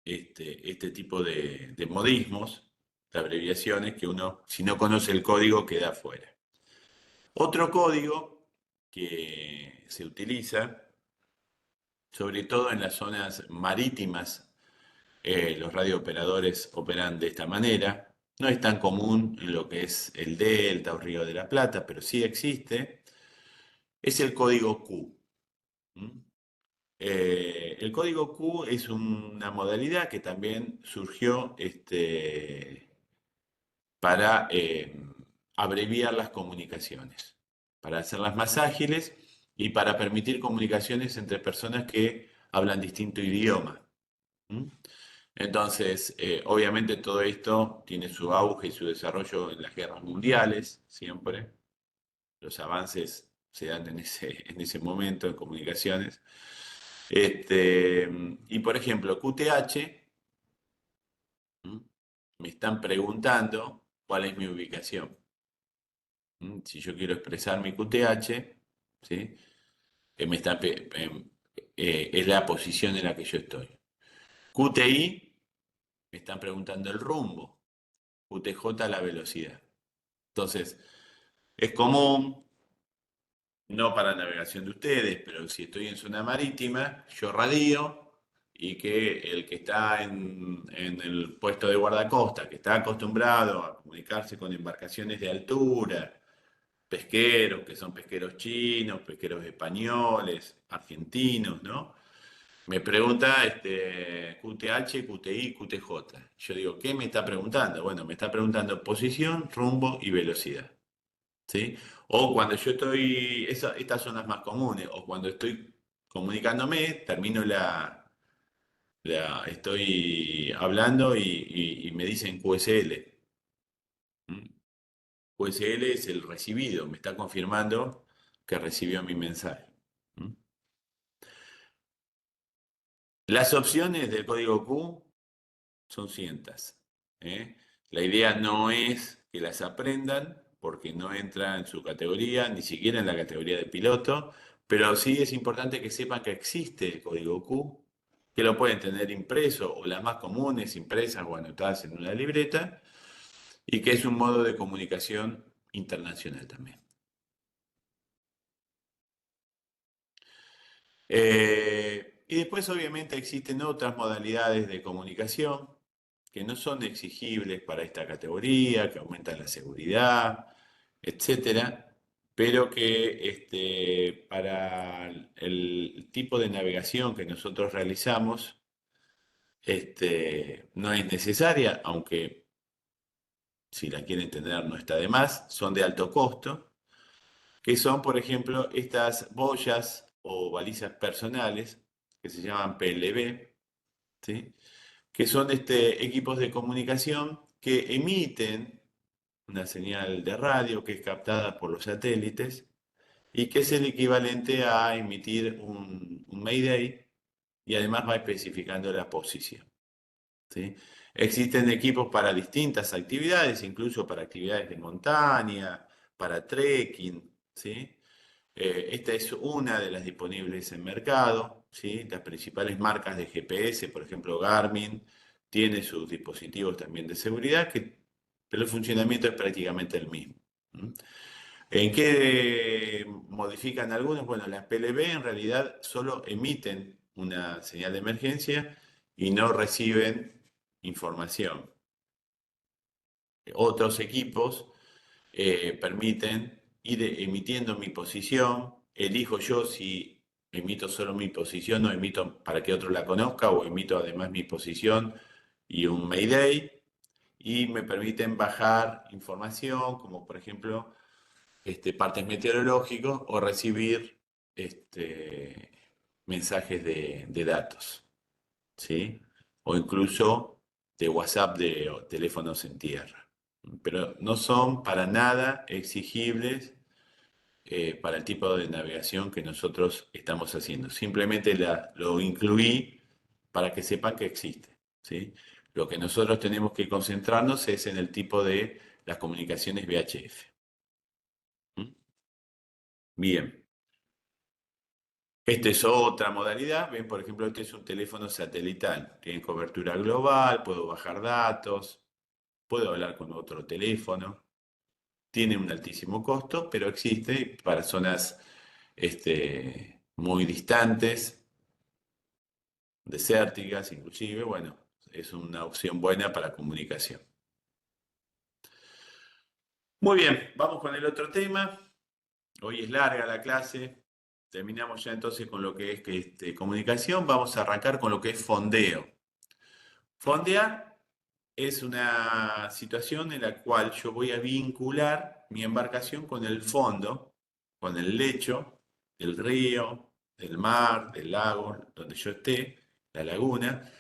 este tipo de modismos, de abreviaciones, que uno, si no conoce el código, queda afuera. Otro código que se utiliza, sobre todo en las zonas marítimas, los radiooperadores operan de esta manera. No es tan común en lo que es el Delta o Río de la Plata, pero sí existe. Es el código Q. ¿Mm? El código Q es una modalidad que también surgió para abreviar las comunicaciones, para hacerlas más ágiles y para permitir comunicaciones entre personas que hablan distinto idioma. ¿Mm? Entonces, obviamente todo esto tiene su auge y su desarrollo en las guerras mundiales, siempre. Los avances se dan en ese momento en comunicaciones. Y por ejemplo, QTH, ¿m? Me están preguntando cuál es mi ubicación. Si yo quiero expresar mi QTH, ¿sí? Me están es la posición en la que yo estoy. QTI, me están preguntando el rumbo. QTJ, la velocidad. Entonces, es común, no para navegación de ustedes, pero si estoy en zona marítima, yo radio y que el que está en el puesto de guardacosta, que está acostumbrado a comunicarse con embarcaciones de altura, pesqueros, que son pesqueros chinos, pesqueros españoles, argentinos, ¿no? Me pregunta QTH, QTI, QTJ. Yo digo, ¿qué me está preguntando? Bueno, me está preguntando posición, rumbo y velocidad. ¿Sí? O cuando yo estoy, estas son las más comunes, o cuando estoy comunicándome, termino estoy hablando y me dicen QSL. ¿Mm? QSL es el recibido, me está confirmando que recibió mi mensaje. ¿Mm? Las opciones del código Q son cientos. ¿Eh? La idea no es que las aprendan, porque no entra en su categoría, ni siquiera en la categoría de piloto, pero sí es importante que sepan que existe el código Q, que lo pueden tener impreso, o las más comunes, impresas o anotadas en una libreta, y que es un modo de comunicación internacional también. Y después obviamente existen otras modalidades de comunicación que no son exigibles para esta categoría, que aumentan la seguridad, etcétera, pero que para el tipo de navegación que nosotros realizamos no es necesaria, aunque si la quieren tener no está de más, son de alto costo, que son, por ejemplo, estas boyas o balizas personales que se llaman PLB, ¿sí? Que son equipos de comunicación que emiten una señal de radio que es captada por los satélites y que es el equivalente a emitir un Mayday y además va especificando la posición. ¿Sí? Existen equipos para distintas actividades, incluso para actividades de montaña, para trekking, ¿sí? Esta es una de las disponibles en mercado, ¿sí? Las principales marcas de GPS, por ejemplo Garmin, tiene sus dispositivos también de seguridad, pero el funcionamiento es prácticamente el mismo. ¿Mm? ¿En qué modifican algunos? Bueno, las PLB en realidad solo emiten una señal de emergencia y no reciben información. Otros equipos permiten ir emitiendo mi posición, elijo yo si emito solo mi posición o emito para que otro la conozca o emito además mi posición y un Mayday, y me permiten bajar información como por ejemplo partes meteorológicos o recibir mensajes de datos, ¿sí? O incluso de WhatsApp de teléfonos en tierra. Pero no son para nada exigibles para el tipo de navegación que nosotros estamos haciendo. Simplemente lo incluí para que sepan que existe, ¿sí? Lo que nosotros tenemos que concentrarnos es en el tipo de las comunicaciones VHF. ¿Mm? Bien. Esta es otra modalidad. Ven, por ejemplo, este es un teléfono satelital. Tiene cobertura global, puedo bajar datos, puedo hablar con otro teléfono. Tiene un altísimo costo, pero existe para zonas muy distantes, desérticas inclusive. Bueno, es una opción buena para comunicación. Muy bien, vamos con el otro tema. Hoy es larga la clase, terminamos ya entonces con lo que es comunicación. Vamos a arrancar con lo que es fondeo. Fondear es una situación en la cual yo voy a vincular mi embarcación con el fondo, con el lecho del río, del mar, del lago, donde yo esté, la laguna,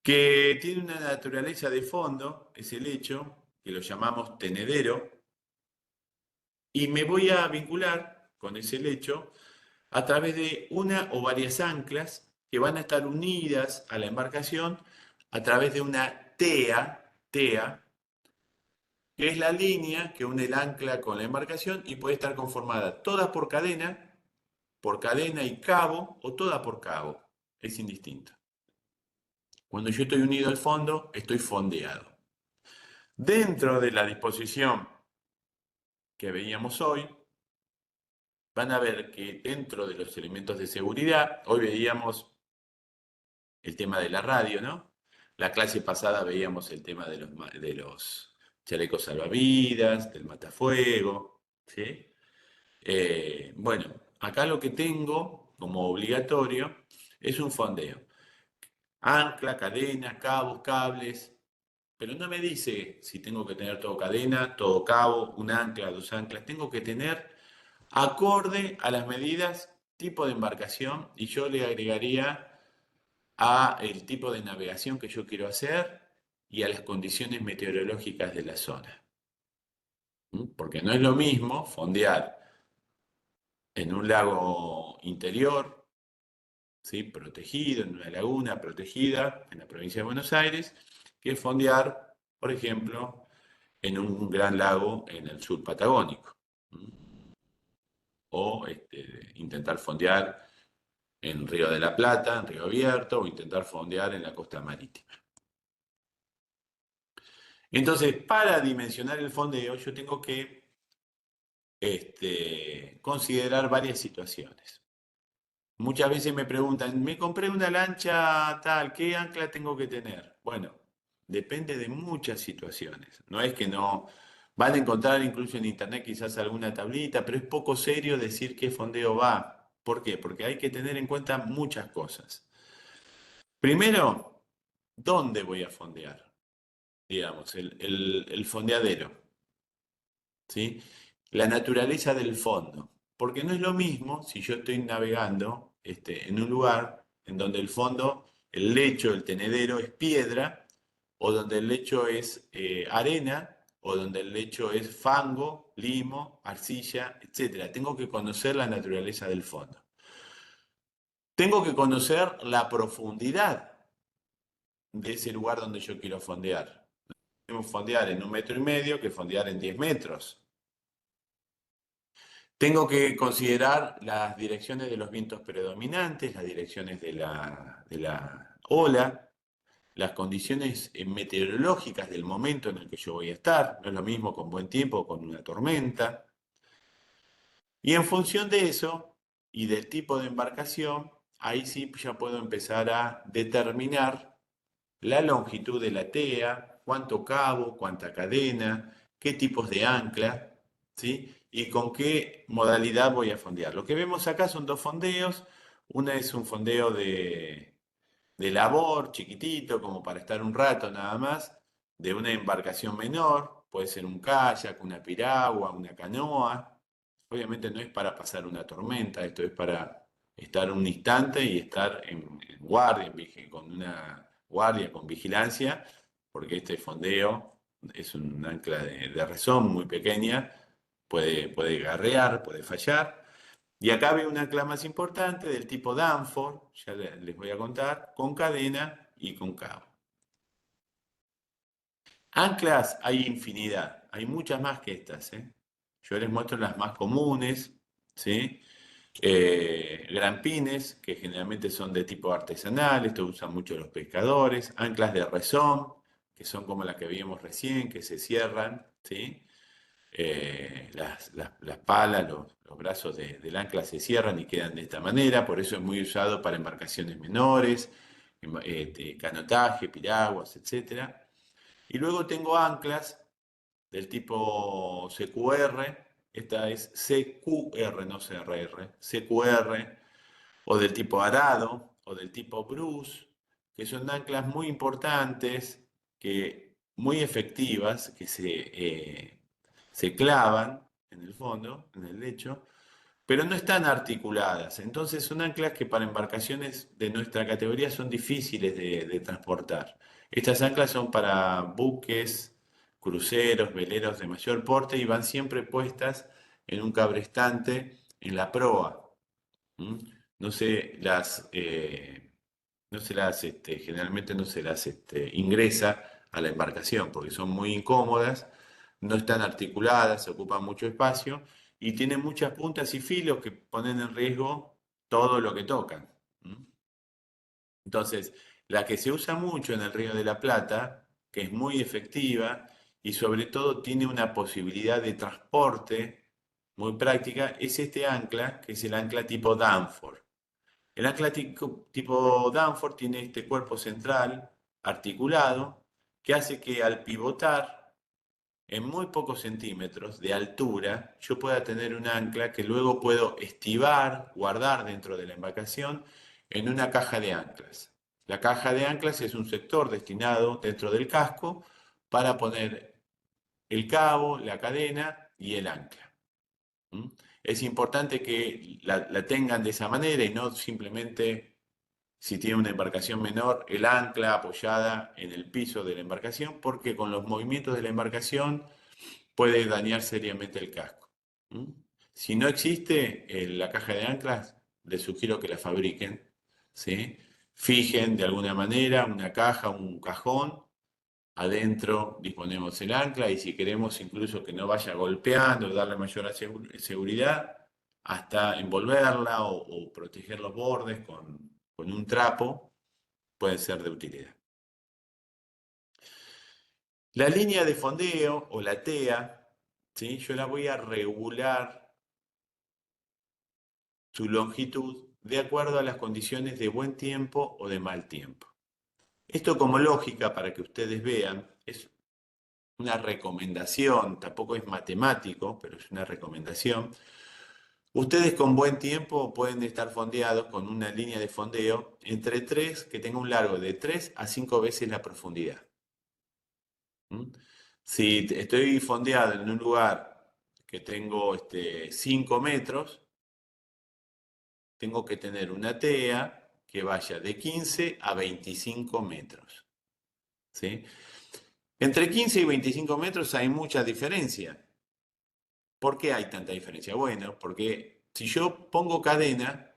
que tiene una naturaleza de fondo, ese lecho, que lo llamamos tenedero, y me voy a vincular con ese lecho a través de una o varias anclas que van a estar unidas a la embarcación a través de una tea, que es la línea que une el ancla con la embarcación y puede estar conformada toda por cadena y cabo, o toda por cabo. Es indistinto. Cuando yo estoy unido al fondo, estoy fondeado. Dentro de la disposición que veíamos hoy, van a ver que dentro de los elementos de seguridad, hoy veíamos el tema de la radio, ¿no? La clase pasada veíamos el tema de los chalecos salvavidas, del matafuego, ¿sí? Bueno, acá lo que tengo como obligatorio es un fondeo. Ancla, cadena, cabos, cables, pero no me dice si tengo que tener todo cadena, todo cabo, un ancla, dos anclas. Tengo que tener acorde a las medidas, tipo de embarcación, y yo le agregaría a el tipo de navegación que yo quiero hacer y a las condiciones meteorológicas de la zona. Porque no es lo mismo fondear en un lago interior, ¿sí? Protegido, en una laguna protegida en la provincia de Buenos Aires, que fondear, por ejemplo, en un gran lago en el sur patagónico. O intentar fondear en Río de la Plata, en Río Abierto, o intentar fondear en la costa marítima. Entonces, para dimensionar el fondeo, yo tengo que considerar varias situaciones. Muchas veces me preguntan, me compré una lancha tal, ¿qué ancla tengo que tener? Bueno, depende de muchas situaciones. No es que no. Van a encontrar incluso en internet quizás alguna tablita, pero es poco serio decir qué fondeo va. ¿Por qué? Porque hay que tener en cuenta muchas cosas. Primero, ¿dónde voy a fondear? Digamos, el fondeadero, ¿sí? La naturaleza del fondo. Porque no es lo mismo si yo estoy navegando en un lugar en donde el fondo, el lecho, el tenedero es piedra, o donde el lecho es arena, o donde el lecho es fango, limo, arcilla, etc. Tengo que conocer la naturaleza del fondo. Tengo que conocer la profundidad de ese lugar donde yo quiero fondear. Podemos fondear en 1,5 metros que fondear en 10 metros. Tengo que considerar las direcciones de los vientos predominantes, las direcciones de la ola, las condiciones meteorológicas del momento en el que yo voy a estar. No es lo mismo con buen tiempo o con una tormenta. Y en función de eso y del tipo de embarcación, ahí sí ya puedo empezar a determinar la longitud de la tea, cuánto cabo, cuánta cadena, qué tipos de ancla, ¿sí? Y con qué modalidad voy a fondear. Lo que vemos acá son dos fondeos. Una es un fondeo de labor, chiquitito, como para estar un rato nada más, de una embarcación menor, puede ser un kayak, una piragua, una canoa. Obviamente no es para pasar una tormenta, esto es para estar un instante y estar en guardia, con una guardia, con vigilancia, porque este fondeo es un ancla de resón muy pequeña, puede garrear, puede fallar. Y acá veo una ancla más importante del tipo Danforth, ya les voy a contar, con cadena y con cabo. Anclas hay infinidad, hay muchas más que estas, ¿eh? Yo les muestro las más comunes, ¿sí? Grampines, que generalmente son de tipo artesanal, esto usan mucho los pescadores. Anclas de resón, que son como las que vimos recién, que se cierran, ¿sí? Las palas, los brazos del ancla se cierran y quedan de esta manera, por eso es muy usado para embarcaciones menores, canotaje, piraguas, etc. Y luego tengo anclas del tipo CQR, esta es CQR, no CRR, CQR, o del tipo arado, o del tipo Bruce, que son anclas muy importantes, muy efectivas, que se clavan en el fondo, en el lecho, pero no están articuladas. Entonces son anclas que para embarcaciones de nuestra categoría son difíciles de transportar. Estas anclas son para buques, cruceros, veleros de mayor porte y van siempre puestas en un cabrestante en la proa. ¿Mm? No se las, no se las generalmente no se las ingresa a la embarcación porque son muy incómodas, no están articuladas, ocupan mucho espacio y tienen muchas puntas y filos que ponen en riesgo todo lo que tocan. ¿Mm? Entonces, la que se usa mucho en el Río de la Plata, que es muy efectiva y sobre todo tiene una posibilidad de transporte muy práctica, es este ancla, que es el ancla tipo Danforth. El ancla tipo Danforth tiene este cuerpo central articulado que hace que al pivotar en muy pocos centímetros de altura yo pueda tener un ancla que luego puedo estivar, guardar dentro de la embarcación en una caja de anclas. La caja de anclas es un sector destinado dentro del casco para poner el cabo, la cadena y el ancla. ¿Mm? Es importante que la tengan de esa manera y no simplemente, si tiene una embarcación menor, el ancla apoyada en el piso de la embarcación, porque con los movimientos de la embarcación puede dañar seriamente el casco. ¿Mm? Si no existe la caja de anclas, les sugiero que la fabriquen, ¿sí? Fijen de alguna manera una caja, un cajón. Adentro disponemos el ancla y si queremos incluso que no vaya golpeando, darle mayor seguridad, hasta envolverla o proteger los bordes con un trapo, puede ser de utilidad. La línea de fondeo o la TEA, ¿sí? Yo la voy a regular su longitud de acuerdo a las condiciones de buen tiempo o de mal tiempo. Esto como lógica para que ustedes vean, es una recomendación, tampoco es matemático, pero es una recomendación. Ustedes con buen tiempo pueden estar fondeados con una línea de fondeo entre 3, que tenga un largo de 3 a 5 veces la profundidad. ¿Mm? Si estoy fondeado en un lugar que tengo 5 metros, tengo que tener una TEA que vaya de 15 a 25 metros. ¿Sí? Entre 15 y 25 metros hay mucha diferencia. ¿Por qué hay tanta diferencia? Bueno, porque si yo pongo cadena,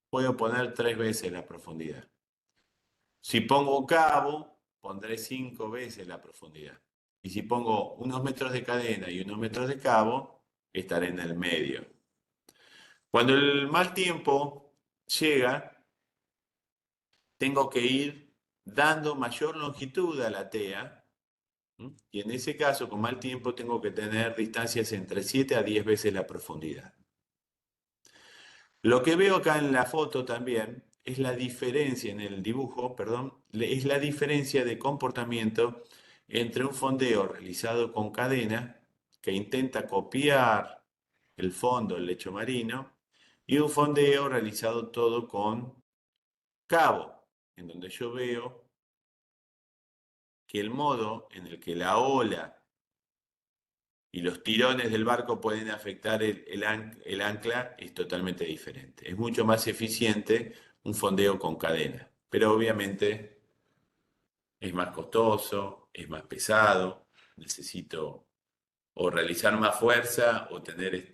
puedo poner 3 veces la profundidad. Si pongo cabo, pondré 5 veces la profundidad. Y si pongo unos metros de cadena y unos metros de cabo, estaré en el medio. Cuando el mal tiempo llega, tengo que ir dando mayor longitud a la TEA. Y en ese caso, con mal tiempo, tengo que tener distancias entre 7 a 10 veces la profundidad. Lo que veo acá en la foto también es la diferencia, en el dibujo, perdón, es la diferencia de comportamiento entre un fondeo realizado con cadena, que intenta copiar el fondo, el lecho marino, y un fondeo realizado todo con cabo, en donde yo veo que el modo en el que la ola y los tirones del barco pueden afectar el ancla es totalmente diferente. Es mucho más eficiente un fondeo con cadena, pero obviamente es más costoso, es más pesado, necesito o realizar más fuerza o tener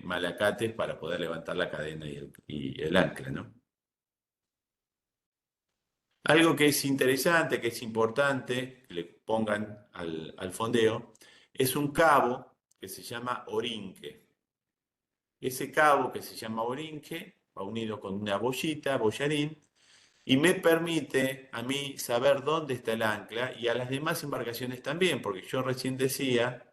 malacates para poder levantar la cadena y el ancla, ¿no? Algo que es interesante, que es importante que le pongan al fondeo, es un cabo que se llama orinque. Ese cabo que se llama orinque va unido con una bollita, bollarín, y me permite a mí saber dónde está el ancla y a las demás embarcaciones también, porque yo recién decía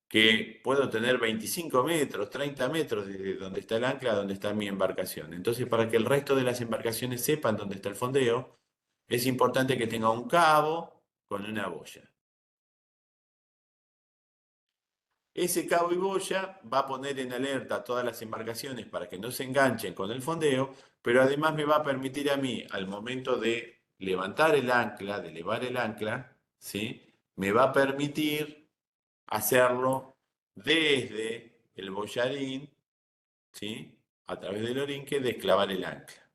que puedo tener 25 metros, 30 metros desde donde está el ancla a donde está mi embarcación. Entonces, para que el resto de las embarcaciones sepan dónde está el fondeo, es importante que tenga un cabo con una boya. Ese cabo y boya va a poner en alerta a todas las embarcaciones para que no se enganchen con el fondeo, pero además me va a permitir a mí, al momento de levantar el ancla, de elevar el ancla, ¿sí? Me va a permitir hacerlo desde el boyarín, ¿sí? A través del orinque, desclavar el ancla.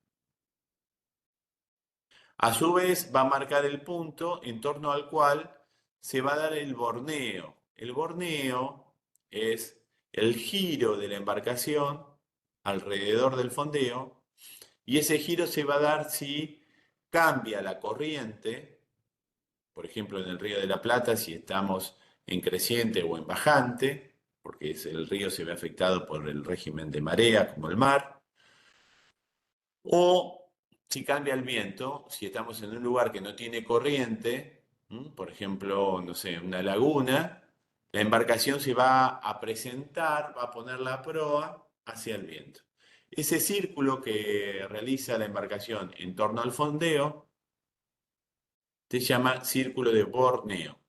A su vez va a marcar el punto en torno al cual se va a dar el borneo. El borneo es el giro de la embarcación alrededor del fondeo y ese giro se va a dar si cambia la corriente, por ejemplo en el Río de la Plata, si estamos en creciente o en bajante, porque el río se ve afectado por el régimen de marea como el mar, o si cambia el viento, si estamos en un lugar que no tiene corriente, por ejemplo, no sé, una laguna, la embarcación se va a presentar, va a poner la proa hacia el viento. Ese círculo que realiza la embarcación en torno al fondeo se llama círculo de borneo.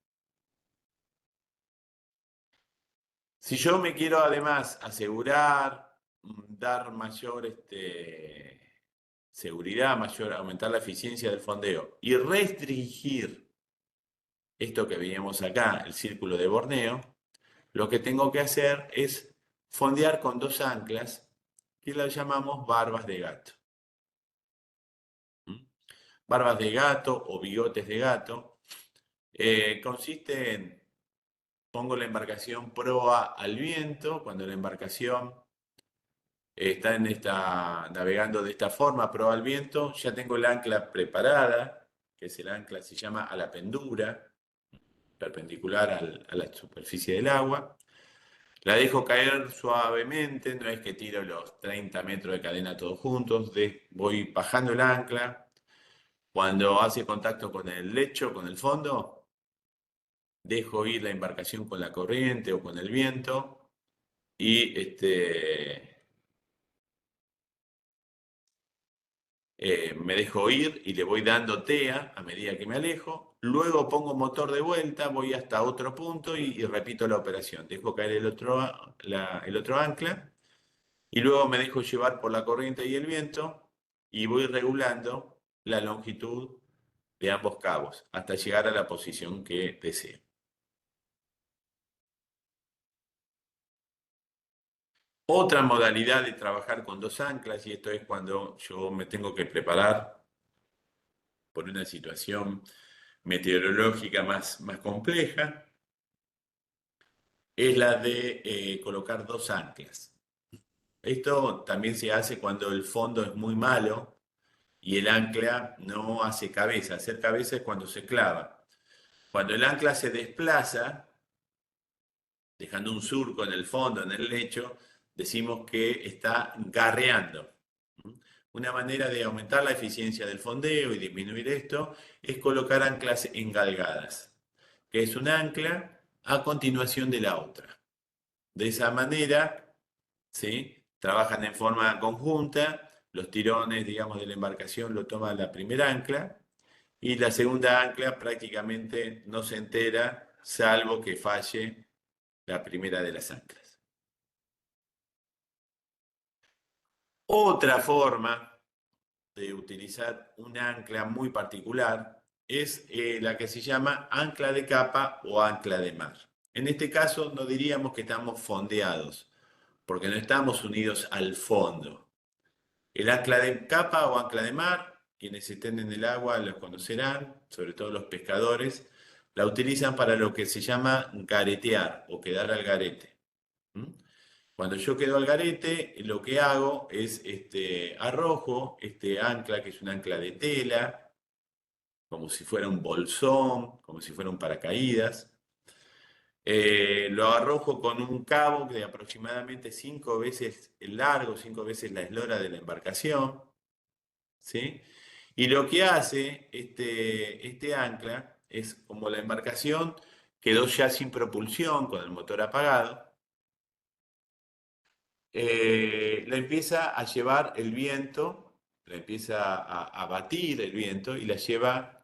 Si yo me quiero además asegurar, dar mayor seguridad, aumentar la eficiencia del fondeo y restringir esto que veíamos acá, el círculo de Borneo, lo que tengo que hacer es fondear con dos anclas que las llamamos barbas de gato. ¿Mm? Barbas de gato o bigotes de gato consiste en, pongo la embarcación proa al viento, cuando la embarcación está navegando de esta forma, proa al viento, ya tengo el ancla preparada, que es el ancla, se llama a la pendura, perpendicular a la superficie del agua. La dejo caer suavemente, no es que tiro los 30 metros de cadena todos juntos, voy bajando el ancla. Cuando hace contacto con el lecho, con el fondo, dejo ir la embarcación con la corriente o con el viento y me dejo ir y le voy dando tea a medida que me alejo. Luego pongo motor de vuelta, voy hasta otro punto y repito la operación. Dejo caer el otro ancla y luego me dejo llevar por la corriente y el viento y voy regulando la longitud de ambos cabos hasta llegar a la posición que deseo. Otra modalidad de trabajar con dos anclas, y esto es cuando yo me tengo que preparar por una situación meteorológica más compleja, es la de colocar dos anclas. Esto también se hace cuando el fondo es muy malo y el ancla no hace cabeza. Hacer cabeza es cuando se clava. Cuando el ancla se desplaza, dejando un surco en el fondo, en el lecho, decimos que está garreando. Una manera de aumentar la eficiencia del fondeo y disminuir esto es colocar anclas engalgadas, que es un ancla a continuación de la otra. De esa manera, ¿sí? Trabajan en forma conjunta, los tirones, digamos, de la embarcación lo toma la primera ancla y la segunda ancla prácticamente no se entera, salvo que falle la primera de las anclas. Otra forma de utilizar un ancla muy particular es la que se llama ancla de capa o ancla de mar. En este caso no diríamos que estamos fondeados, porque no estamos unidos al fondo. El ancla de capa o ancla de mar, quienes estén en el agua los conocerán, sobre todo los pescadores, la utilizan para lo que se llama garetear o quedar al garete. Cuando yo quedo al garete, lo que hago es arrojo este ancla, que es un ancla de tela, como si fuera un bolsón, como si fuera un paracaídas. Lo arrojo con un cabo de aproximadamente 5 veces el largo, 5 veces la eslora de la embarcación, ¿sí? Y lo que hace este ancla es, como la embarcación quedó ya sin propulsión, con el motor apagado, la empieza a llevar el viento, la empieza a batir el viento y la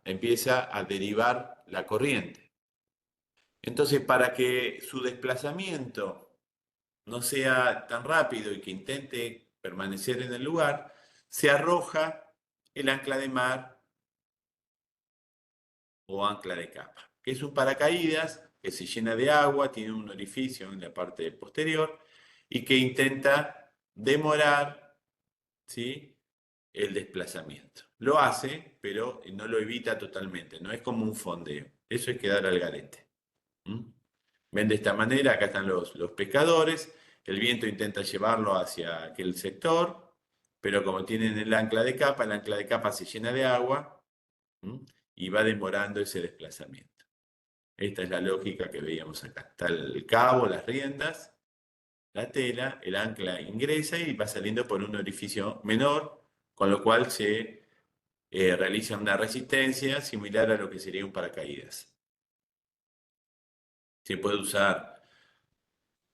empieza a derivar la corriente. Entonces, para que su desplazamiento no sea tan rápido y que intente permanecer en el lugar, se arroja el ancla de mar o ancla de capa, que es un paracaídas que se llena de agua, tiene un orificio en la parte posterior y que intenta demorar, ¿sí?, el desplazamiento. Lo hace, pero no lo evita totalmente, no es como un fondeo. Eso es quedar al garete. ¿Mm? Ven de esta manera, acá están los pescadores, el viento intenta llevarlo hacia aquel sector, pero como tienen el ancla de capa se llena de agua, ¿m?, y va demorando ese desplazamiento. Esta es la lógica que veíamos acá. Está el cabo, las riendas, la tela, el ancla ingresa y va saliendo por un orificio menor, con lo cual se realiza una resistencia similar a lo que sería un paracaídas. Se puede usar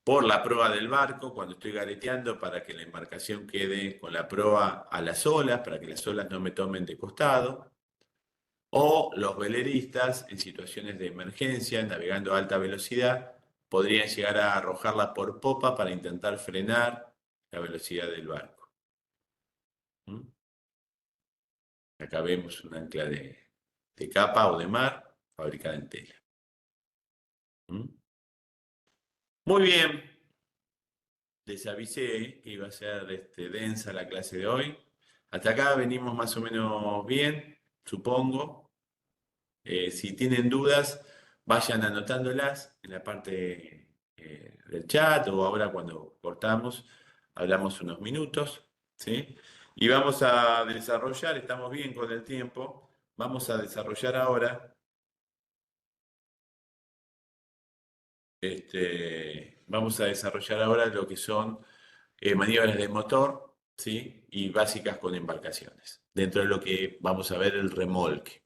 por la proa del barco cuando estoy gareteando para que la embarcación quede con la proa a las olas, para que las olas no me tomen de costado. O los veleristas en situaciones de emergencia, navegando a alta velocidad, podrían llegar a arrojarla por popa para intentar frenar la velocidad del barco. ¿Mm? Acá vemos un ancla de capa o de mar fabricada en tela. ¿Mm? Muy bien, les avisé que iba a ser densa la clase de hoy. Hasta acá venimos más o menos bien, supongo. Si tienen dudas, vayan anotándolas en la parte del chat o ahora cuando cortamos, hablamos unos minutos, ¿sí? Y vamos a desarrollar, estamos bien con el tiempo, vamos a desarrollar ahora, lo que son maniobras de motor, ¿sí?, y básicas con embarcaciones, dentro de lo que vamos a ver el remolque.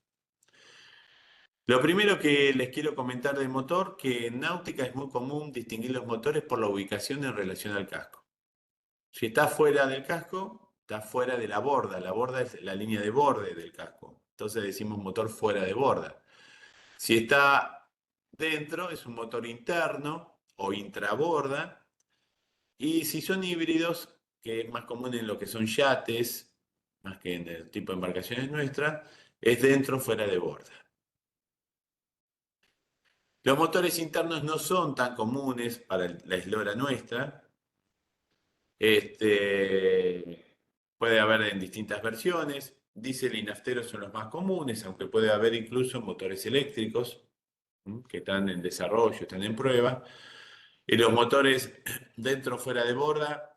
Lo primero que les quiero comentar del motor, que en náutica es muy común distinguir los motores por la ubicación en relación al casco. Si está fuera del casco, está fuera de la borda. La borda es la línea de borde del casco. Entonces decimos motor fuera de borda. Si está dentro, es un motor interno o intraborda. Y si son híbridos, que es más común en lo que son yates, más que en el tipo de embarcaciones nuestras, es dentro, fuera de borda. Los motores internos no son tan comunes para la eslora nuestra. Puede haber en distintas versiones. Diésel y nafteros son los más comunes, aunque puede haber incluso motores eléctricos que están en desarrollo, están en prueba. Y los motores dentro o fuera de borda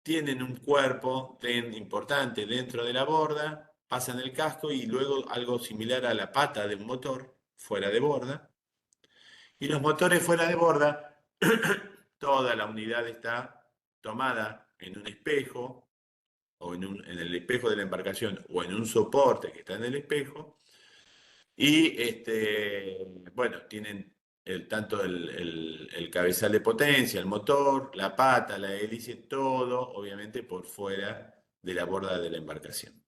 tienen un cuerpo importante dentro de la borda, pasan el casco y luego algo similar a la pata de un motor fuera de borda. Y los motores fuera de borda, toda la unidad está tomada en un espejo, o en el espejo de la embarcación, o en un soporte que está en el espejo, y bueno, tienen tanto el cabezal de potencia, el motor, la pata, la hélice, todo obviamente por fuera de la borda de la embarcación.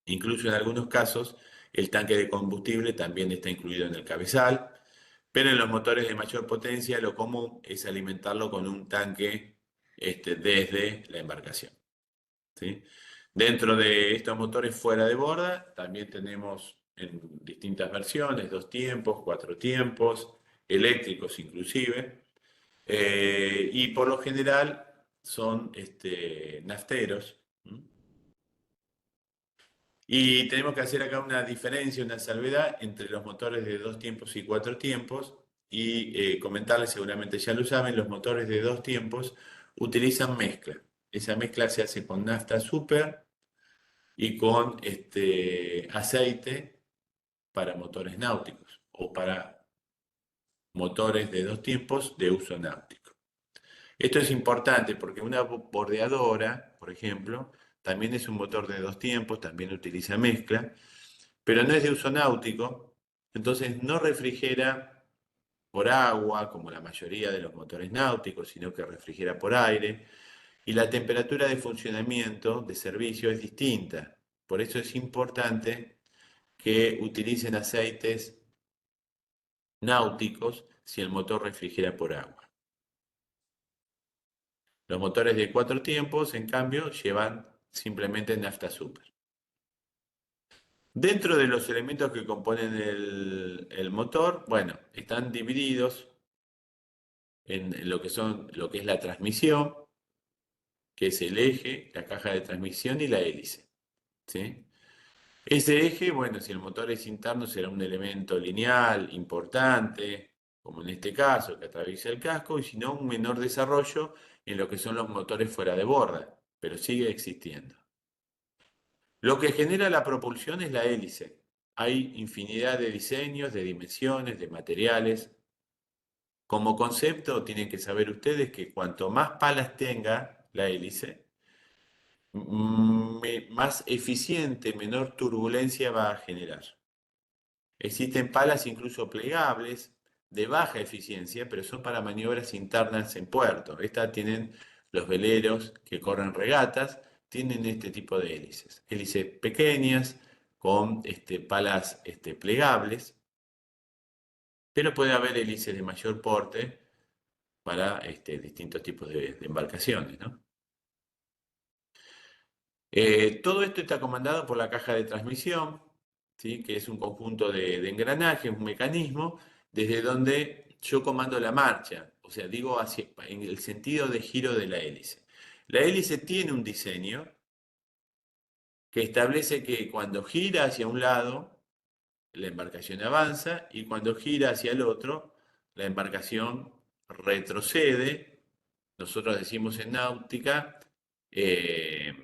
Incluso en algunos casos, el tanque de combustible también está incluido en el cabezal. Pero en los motores de mayor potencia lo común es alimentarlo con un tanque desde la embarcación, ¿sí? Dentro de estos motores fuera de borda también tenemos en distintas versiones, 2 tiempos, 4 tiempos, eléctricos inclusive, y por lo general son nafteros. ¿Mm? Y tenemos que hacer acá una diferencia, una salvedad entre los motores de 2 tiempos y 4 tiempos. Y comentarles, seguramente ya lo saben, los motores de 2 tiempos utilizan mezcla. Esa mezcla se hace con nafta super y con aceite para motores náuticos o para motores de 2 tiempos de uso náutico. Esto es importante porque una bordeadora, por ejemplo, también es un motor de 2 tiempos, también utiliza mezcla, pero no es de uso náutico, entonces no refrigera por agua, como la mayoría de los motores náuticos, sino que refrigera por aire, y la temperatura de funcionamiento, de servicio, es distinta. Por eso es importante que utilicen aceites náuticos si el motor refrigera por agua. Los motores de 4 tiempos, en cambio, llevan simplemente nafta super. Dentro de los elementos que componen el motor, bueno, están divididos en lo que es la transmisión, que es el eje, la caja de transmisión y la hélice, ¿sí? Ese eje, bueno, si el motor es interno, será un elemento lineal importante, como en este caso, que atraviesa el casco, y si no, un menor desarrollo en lo que son los motores fuera de borda, pero sigue existiendo. Lo que genera la propulsión es la hélice. Hay infinidad de diseños, de dimensiones, de materiales. Como concepto, tienen que saber ustedes que cuanto más palas tenga la hélice, más eficiente, menor turbulencia va a generar. Existen palas incluso plegables, de baja eficiencia, pero son para maniobras internas en puerto. Estas tienen los veleros que corren regatas, tienen este tipo de hélices. Hélices pequeñas, con palas plegables, pero puede haber hélices de mayor porte para distintos tipos de embarcaciones, ¿no? Todo esto está comandado por la caja de transmisión, ¿sí? Que es un conjunto de engranajes, un mecanismo, desde donde yo comando la marcha, o sea, digo en el sentido de giro de la hélice. La hélice tiene un diseño que establece que cuando gira hacia un lado, la embarcación avanza y cuando gira hacia el otro, la embarcación retrocede. Nosotros decimos en náutica, eh,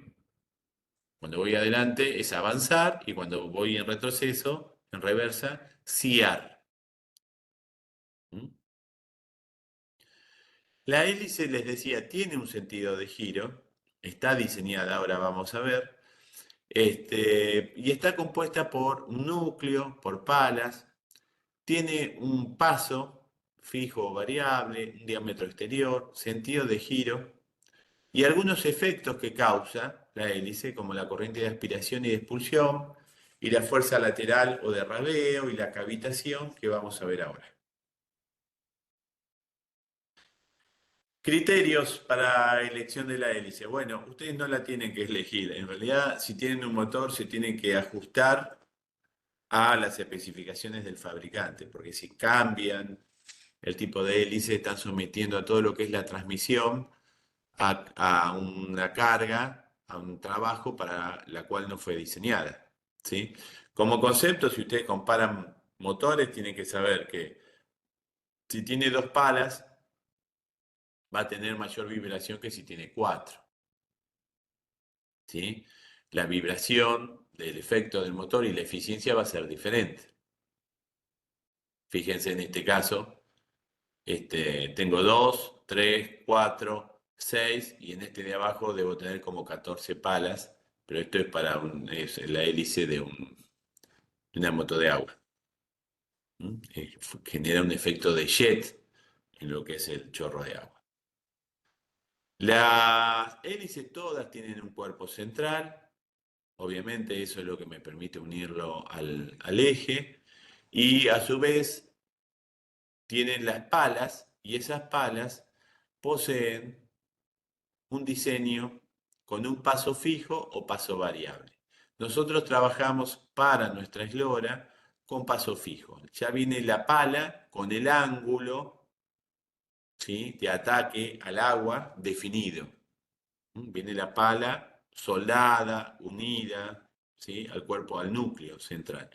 cuando voy adelante es avanzar y cuando voy en retroceso, en reversa, siar. ¿Mm? La hélice, les decía, tiene un sentido de giro, está diseñada, ahora vamos a ver, y está compuesta por un núcleo, por palas, tiene un paso fijo o variable, un diámetro exterior, sentido de giro y algunos efectos que causa la hélice, como la corriente de aspiración y de expulsión, y la fuerza lateral o de rabeo y la cavitación que vamos a ver ahora. Criterios para elección de la hélice. Bueno, ustedes no la tienen que elegir. En realidad, si tienen un motor, se tienen que ajustar a las especificaciones del fabricante, porque si cambian el tipo de hélice, están sometiendo a todo lo que es la transmisión a una carga, a un trabajo para la cual no fue diseñada, ¿sí? Como concepto, si ustedes comparan motores, tienen que saber que si tiene 2 palas, va a tener mayor vibración que si tiene 4, ¿sí? La vibración del efecto del motor y la eficiencia va a ser diferente. Fíjense en este caso, tengo 2, 3, 4, 6 y en este de abajo debo tener como 14 palas, pero esto es la hélice de una moto de agua. Genera un efecto de jet en lo que es el chorro de agua. Las hélices todas tienen un cuerpo central, obviamente eso es lo que me permite unirlo al eje, y a su vez tienen las palas, y esas palas poseen un diseño con un paso fijo o paso variable. Nosotros trabajamos para nuestra eslora con paso fijo. Ya viene la pala con el ángulo, ¿sí?, de ataque al agua definido. Viene la pala soldada, unida, ¿sí?, al cuerpo, al núcleo central.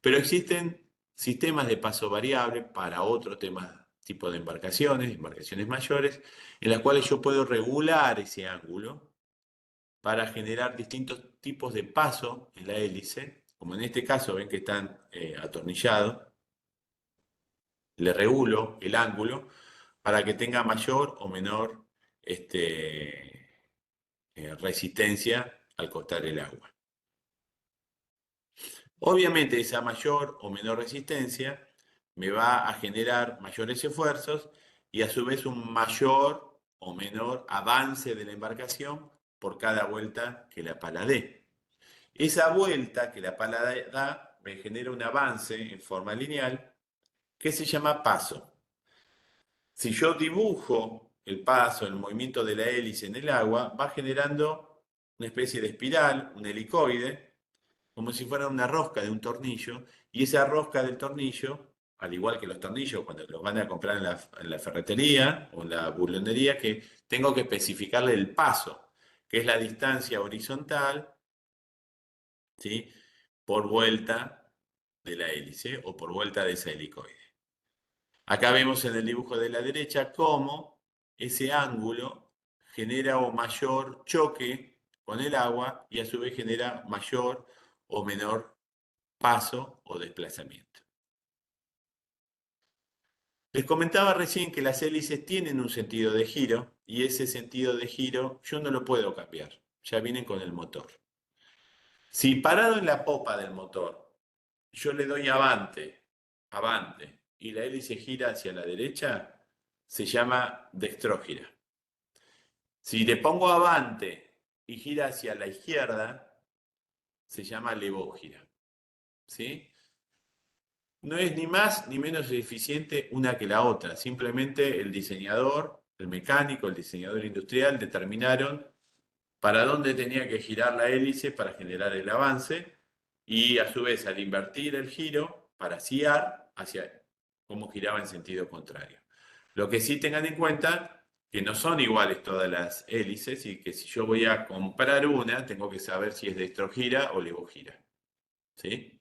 Pero existen sistemas de paso variable para otro tipo de embarcaciones mayores, en las cuales yo puedo regular ese ángulo para generar distintos tipos de paso en la hélice. Como en este caso ven que están atornillados, le regulo el ángulo para que tenga mayor o menor resistencia al cortar el agua. Obviamente esa mayor o menor resistencia me va a generar mayores esfuerzos y a su vez un mayor o menor avance de la embarcación por cada vuelta que la pala dé. Esa vuelta que la pala da me genera un avance en forma lineal que se llama paso. Si yo dibujo el paso, el movimiento de la hélice en el agua, va generando una especie de espiral, un helicoide, como si fuera una rosca de un tornillo, y esa rosca del tornillo, al igual que los tornillos cuando los van a comprar en la ferretería o en la bulonería, que tengo que especificarle el paso, que es la distancia horizontal, ¿sí? Por vuelta de la hélice o por vuelta de ese helicoide. Acá vemos en el dibujo de la derecha cómo ese ángulo genera o mayor choque con el agua y a su vez genera mayor o menor paso o desplazamiento. Les comentaba recién que las hélices tienen un sentido de giro y ese sentido de giro yo no lo puedo cambiar, ya vienen con el motor. Si parado en la popa del motor yo le doy avante, avante, y la hélice gira hacia la derecha, se llama dextrógira. Si le pongo avante y gira hacia la izquierda, se llama levógira. ¿Sí? No es ni más ni menos eficiente una que la otra. Simplemente el diseñador, el mecánico, el diseñador industrial determinaron para dónde tenía que girar la hélice para generar el avance y a su vez al invertir el giro para guiar hacia cómo giraba en sentido contrario. Lo que sí tengan en cuenta que no son iguales todas las hélices y que si yo voy a comprar una tengo que saber si es dextrogira o levogira. ¿Sí?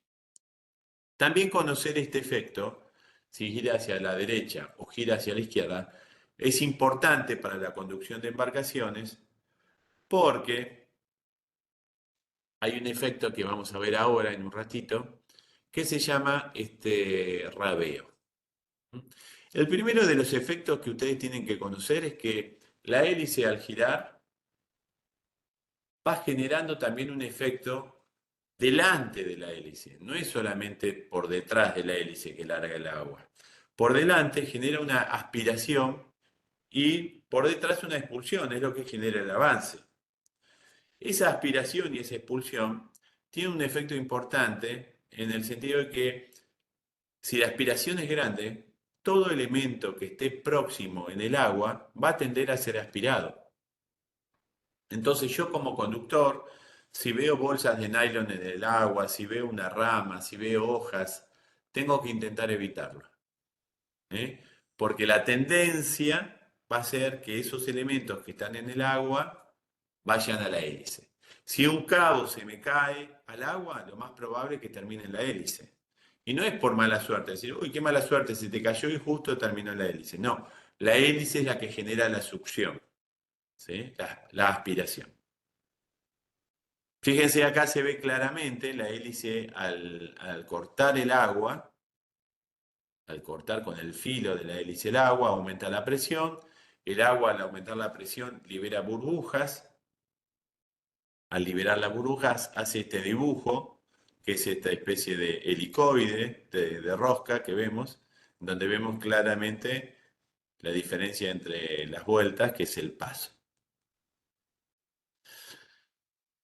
También conocer este efecto, si gira hacia la derecha o gira hacia la izquierda, es importante para la conducción de embarcaciones porque hay un efecto que vamos a ver ahora en un ratito que se llama rabeo. El primero de los efectos que ustedes tienen que conocer es que la hélice al girar va generando también un efecto delante de la hélice. No es solamente por detrás de la hélice que larga el agua. Por delante genera una aspiración y por detrás una expulsión, es lo que genera el avance. Esa aspiración y esa expulsión tiene un efecto importante en el sentido de que si la aspiración es grande, todo elemento que esté próximo en el agua va a tender a ser aspirado. Entonces yo como conductor, si veo bolsas de nylon en el agua, si veo una rama, si veo hojas, tengo que intentar evitarlo. ¿Eh? Porque la tendencia va a ser que esos elementos que están en el agua vayan a la hélice. Si un cabo se me cae al agua, lo más probable es que termine en la hélice. Y no es por mala suerte, decir, uy, qué mala suerte, se te cayó y justo terminó en la hélice. No, la hélice es la que genera la succión, ¿sí? La aspiración. Fíjense, acá se ve claramente la hélice al cortar el agua, al cortar con el filo de la hélice el agua, aumenta la presión. El agua, al aumentar la presión, libera burbujas. Al liberar las burbujas, hace este dibujo, que es esta especie de helicoide, de rosca que vemos, donde vemos claramente la diferencia entre las vueltas, que es el paso.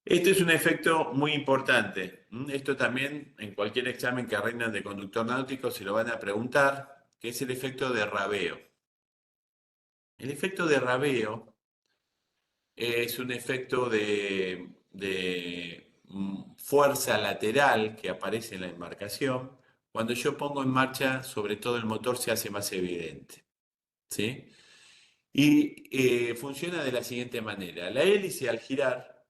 Este es un efecto muy importante. Esto también en cualquier examen que rindan de conductor náutico se lo van a preguntar, que es el efecto de rabeo. El efecto de rabeo es un efecto de fuerza lateral que aparece en la embarcación. Cuando yo pongo en marcha, sobre todo el motor se hace más evidente. ¿Sí? Y funciona de la siguiente manera. La hélice al girar,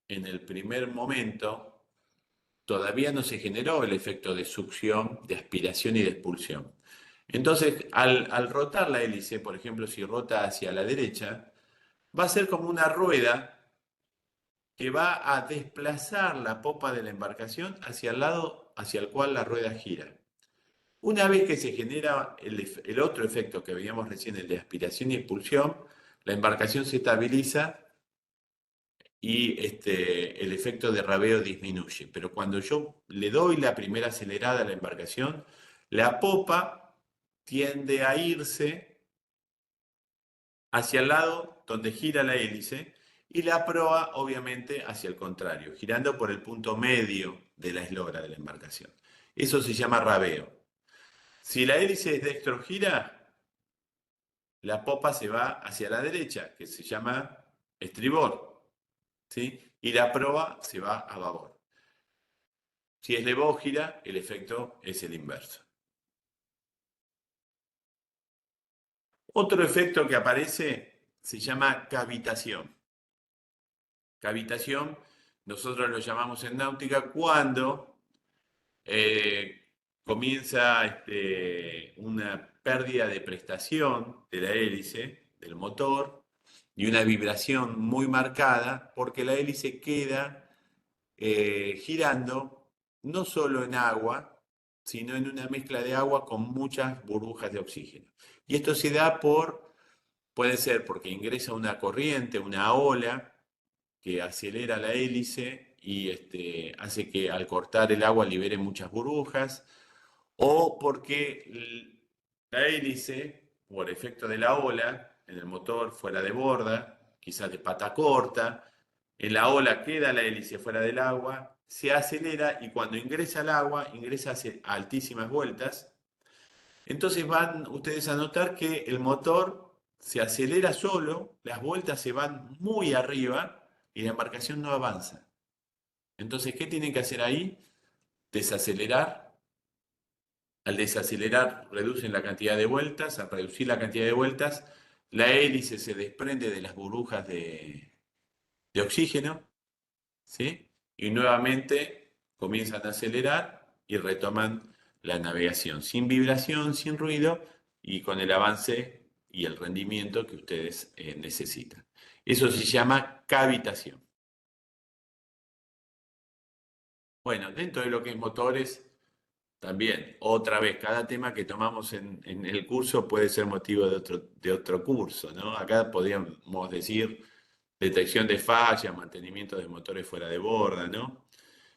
en el primer momento, todavía no se generó el efecto de succión, de aspiración y de expulsión. Entonces, al rotar la hélice, por ejemplo, si rota hacia la derecha, va a ser como una rueda que va a desplazar la popa de la embarcación hacia el lado hacia el cual la rueda gira. Una vez que se genera el otro efecto que veíamos recién, el de aspiración y expulsión, la embarcación se estabiliza y el efecto de rabeo disminuye. Pero cuando yo le doy la primera acelerada a la embarcación, la popa tiende a irse hacia el lado donde gira la hélice y la proa obviamente hacia el contrario, girando por el punto medio de la eslora de la embarcación. Eso se llama rabeo. Si la hélice es dextrogira, la popa se va hacia la derecha, que se llama estribor, ¿sí? Y la proa se va a babor. Si es levógira, el efecto es el inverso. Otro efecto que aparece se llama cavitación. Cavitación, nosotros lo llamamos en náutica cuando comienza una pérdida de prestación de la hélice, del motor, y una vibración muy marcada porque la hélice queda girando no solo en agua, sino en una mezcla de agua con muchas burbujas de oxígeno. Y esto se da puede ser porque ingresa una corriente, una ola, que acelera la hélice y hace que al cortar el agua libere muchas burbujas, o porque la hélice, por efecto de la ola, en el motor fuera de borda, quizás de pata corta, en la ola queda la hélice fuera del agua, se acelera y cuando ingresa al agua, ingresa a altísimas vueltas. Entonces van ustedes a notar que el motor se acelera solo, las vueltas se van muy arriba y la embarcación no avanza. Entonces, ¿qué tienen que hacer ahí? Desacelerar. Al desacelerar, reducen la cantidad de vueltas. Al reducir la cantidad de vueltas, la hélice se desprende de las burbujas de oxígeno, ¿sí? Y nuevamente comienzan a acelerar y retoman la navegación sin vibración, sin ruido y con el avance y el rendimiento que ustedes necesitan. Eso se llama cavitación. Bueno, dentro de lo que es motores, también, otra vez, cada tema que tomamos en el curso puede ser motivo de otro curso, ¿no? Acá podríamos decir detección de fallas, mantenimiento de motores fuera de borda, ¿no?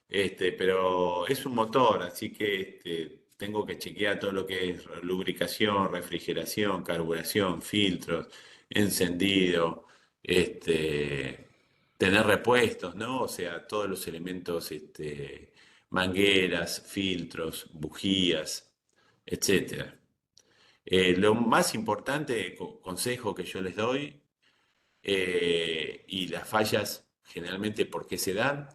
Pero es un motor, así que tengo que chequear todo lo que es lubricación, refrigeración, carburación, filtros, encendido, tener repuestos, ¿no? O sea, todos los elementos, mangueras, filtros, bujías, etcétera. Lo más importante, consejo que yo les doy, y las fallas generalmente por qué se dan,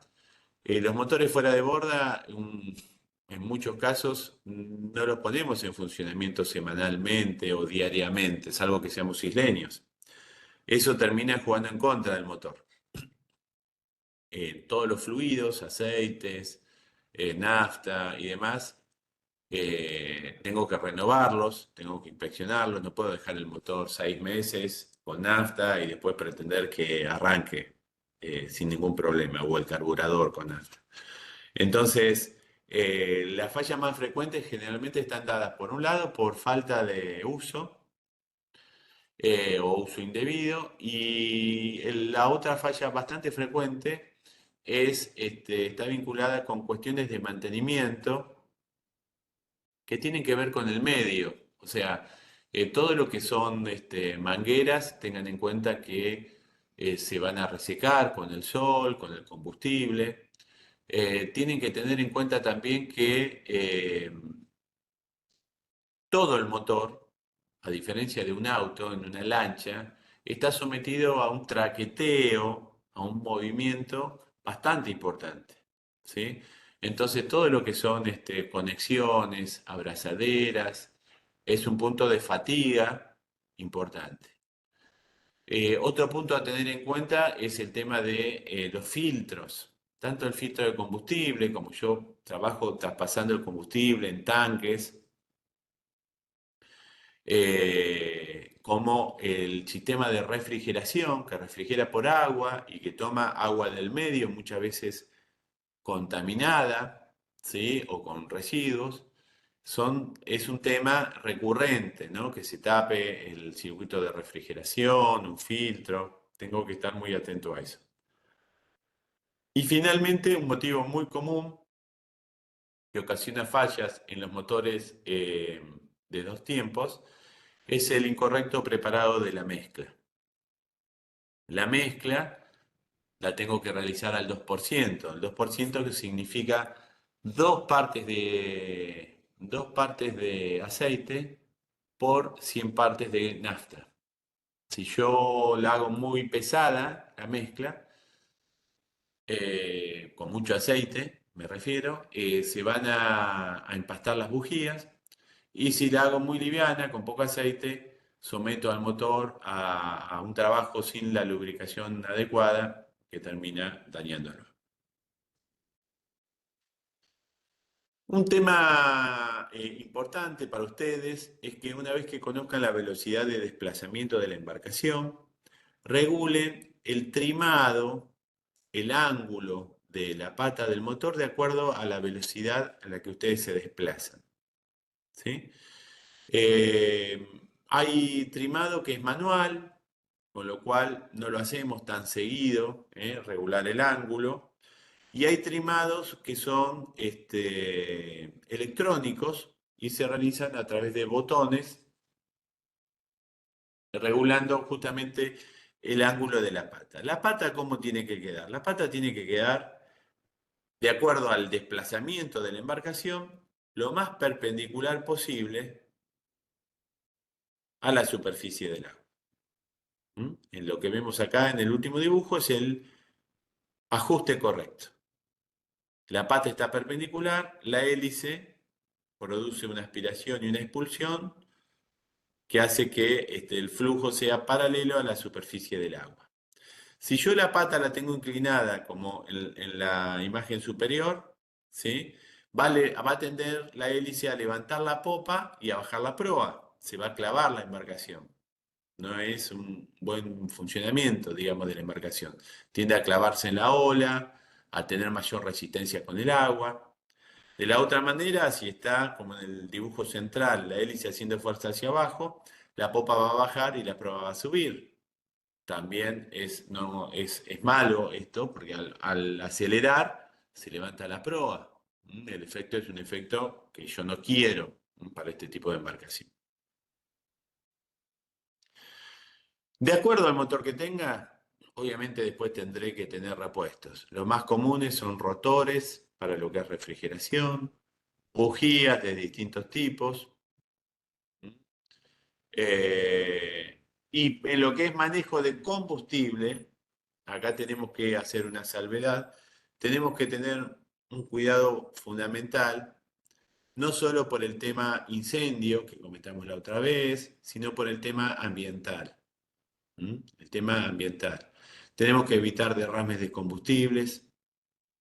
los motores fuera de borda, en muchos casos, no los ponemos en funcionamiento semanalmente o diariamente, salvo que seamos isleños. Eso termina jugando en contra del motor. Todos los fluidos, aceites, nafta y demás, tengo que renovarlos, tengo que inspeccionarlos, no puedo dejar el motor 6 meses con nafta y después pretender que arranque sin ningún problema, o el carburador con nafta. Entonces, las fallas más frecuentes generalmente están dadas, por un lado, por falta de uso o uso indebido, y la otra falla bastante frecuente está vinculada con cuestiones de mantenimiento que tienen que ver con el medio. O sea, todo lo que son mangueras, tengan en cuenta que se van a resecar con el sol, con el combustible. Tienen que tener en cuenta también que todo el motor, a diferencia de un auto en una lancha, está sometido a un traqueteo, a un movimiento bastante importante, ¿sí? Entonces todo lo que son conexiones, abrazaderas, es un punto de fatiga importante. Otro punto a tener en cuenta es el tema de los filtros. Tanto el filtro de combustible, como yo trabajo traspasando el combustible en tanques, como el sistema de refrigeración que refrigera por agua y que toma agua del medio, muchas veces contaminada, ¿sí? O con residuos. Es un tema recurrente, ¿no? Que se tape el circuito de refrigeración, un filtro. Tengo que estar muy atento a eso. Y finalmente, un motivo muy común que ocasiona fallas en los motores de dos tiempos es el incorrecto preparado de la mezcla. La mezcla la tengo que realizar al 2%. El 2% que significa dos partes de aceite por 100 partes de nafta. Si yo la hago muy pesada, la mezcla, con mucho aceite, me refiero, se van a empastar las bujías. Y si la hago muy liviana, con poco aceite, someto al motor a un trabajo sin la lubricación adecuada que termina dañándolo. Un tema importante para ustedes es que una vez que conozcan la velocidad de desplazamiento de la embarcación, regulen el trimado, el ángulo de la pata del motor de acuerdo a la velocidad a la que ustedes se desplazan. ¿Sí? Eh, Hay trimado que es manual, con lo cual no lo hacemos tan seguido, regular el ángulo. Y hay trimados que son electrónicos y se realizan a través de botones, regulando justamente el ángulo de la pata. ¿La pata cómo tiene que quedar? La pata tiene que quedar de acuerdo al desplazamiento de la embarcación, lo más perpendicular posible a la superficie del agua. En lo que vemos acá en el último dibujo es el ajuste correcto. La pata está perpendicular, la hélice produce una aspiración y una expulsión que hace que el flujo sea paralelo a la superficie del agua. Si yo la pata la tengo inclinada como en la imagen superior, ¿sí? Va a tender la hélice a levantar la popa y a bajar la proa. Se va a clavar la embarcación. No es un buen funcionamiento, digamos, de la embarcación. Tiende a clavarse en la ola, a tener mayor resistencia con el agua. De la otra manera, si está como en el dibujo central, la hélice haciendo fuerza hacia abajo, la popa va a bajar y la proa va a subir. También no, es malo esto, porque al acelerar se levanta la proa. El efecto es un efecto que yo no quiero para este tipo de embarcación. De acuerdo al motor que tenga, obviamente después tendré que tener repuestos. Los más comunes son rotores para lo que es refrigeración, bujías de distintos tipos. Y en lo que es manejo de combustible, acá tenemos que hacer una salvedad, tenemos que tener un cuidado fundamental, no solo por el tema incendio que comentamos la otra vez, sino por el tema ambiental. El tema ambiental. Tenemos que evitar derrames de combustibles,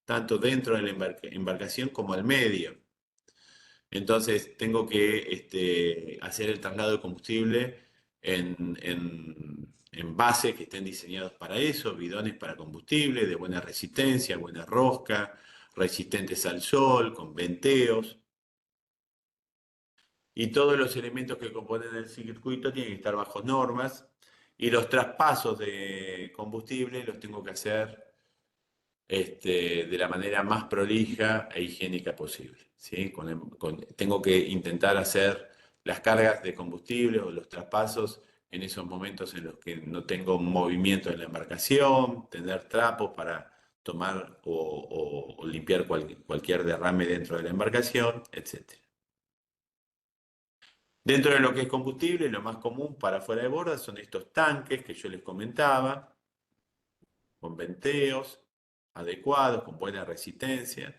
tanto dentro de la embarcación como al medio. Entonces tengo que hacer el traslado de combustible en envases que estén diseñados para eso, bidones para combustible, de buena resistencia, buena rosca, resistentes al sol, con venteos. Y todos los elementos que componen el circuito tienen que estar bajo normas. Y los traspasos de combustible los tengo que hacer de la manera más prolija e higiénica posible. ¿Sí? Tengo que intentar hacer las cargas de combustible o los traspasos en esos momentos en los que no tengo movimiento en la embarcación, tener trapos para tomar o limpiar cualquier derrame dentro de la embarcación, etc. Dentro de lo que es combustible, lo más común para fuera de borda son estos tanques que yo les comentaba, con venteos adecuados, con buena resistencia.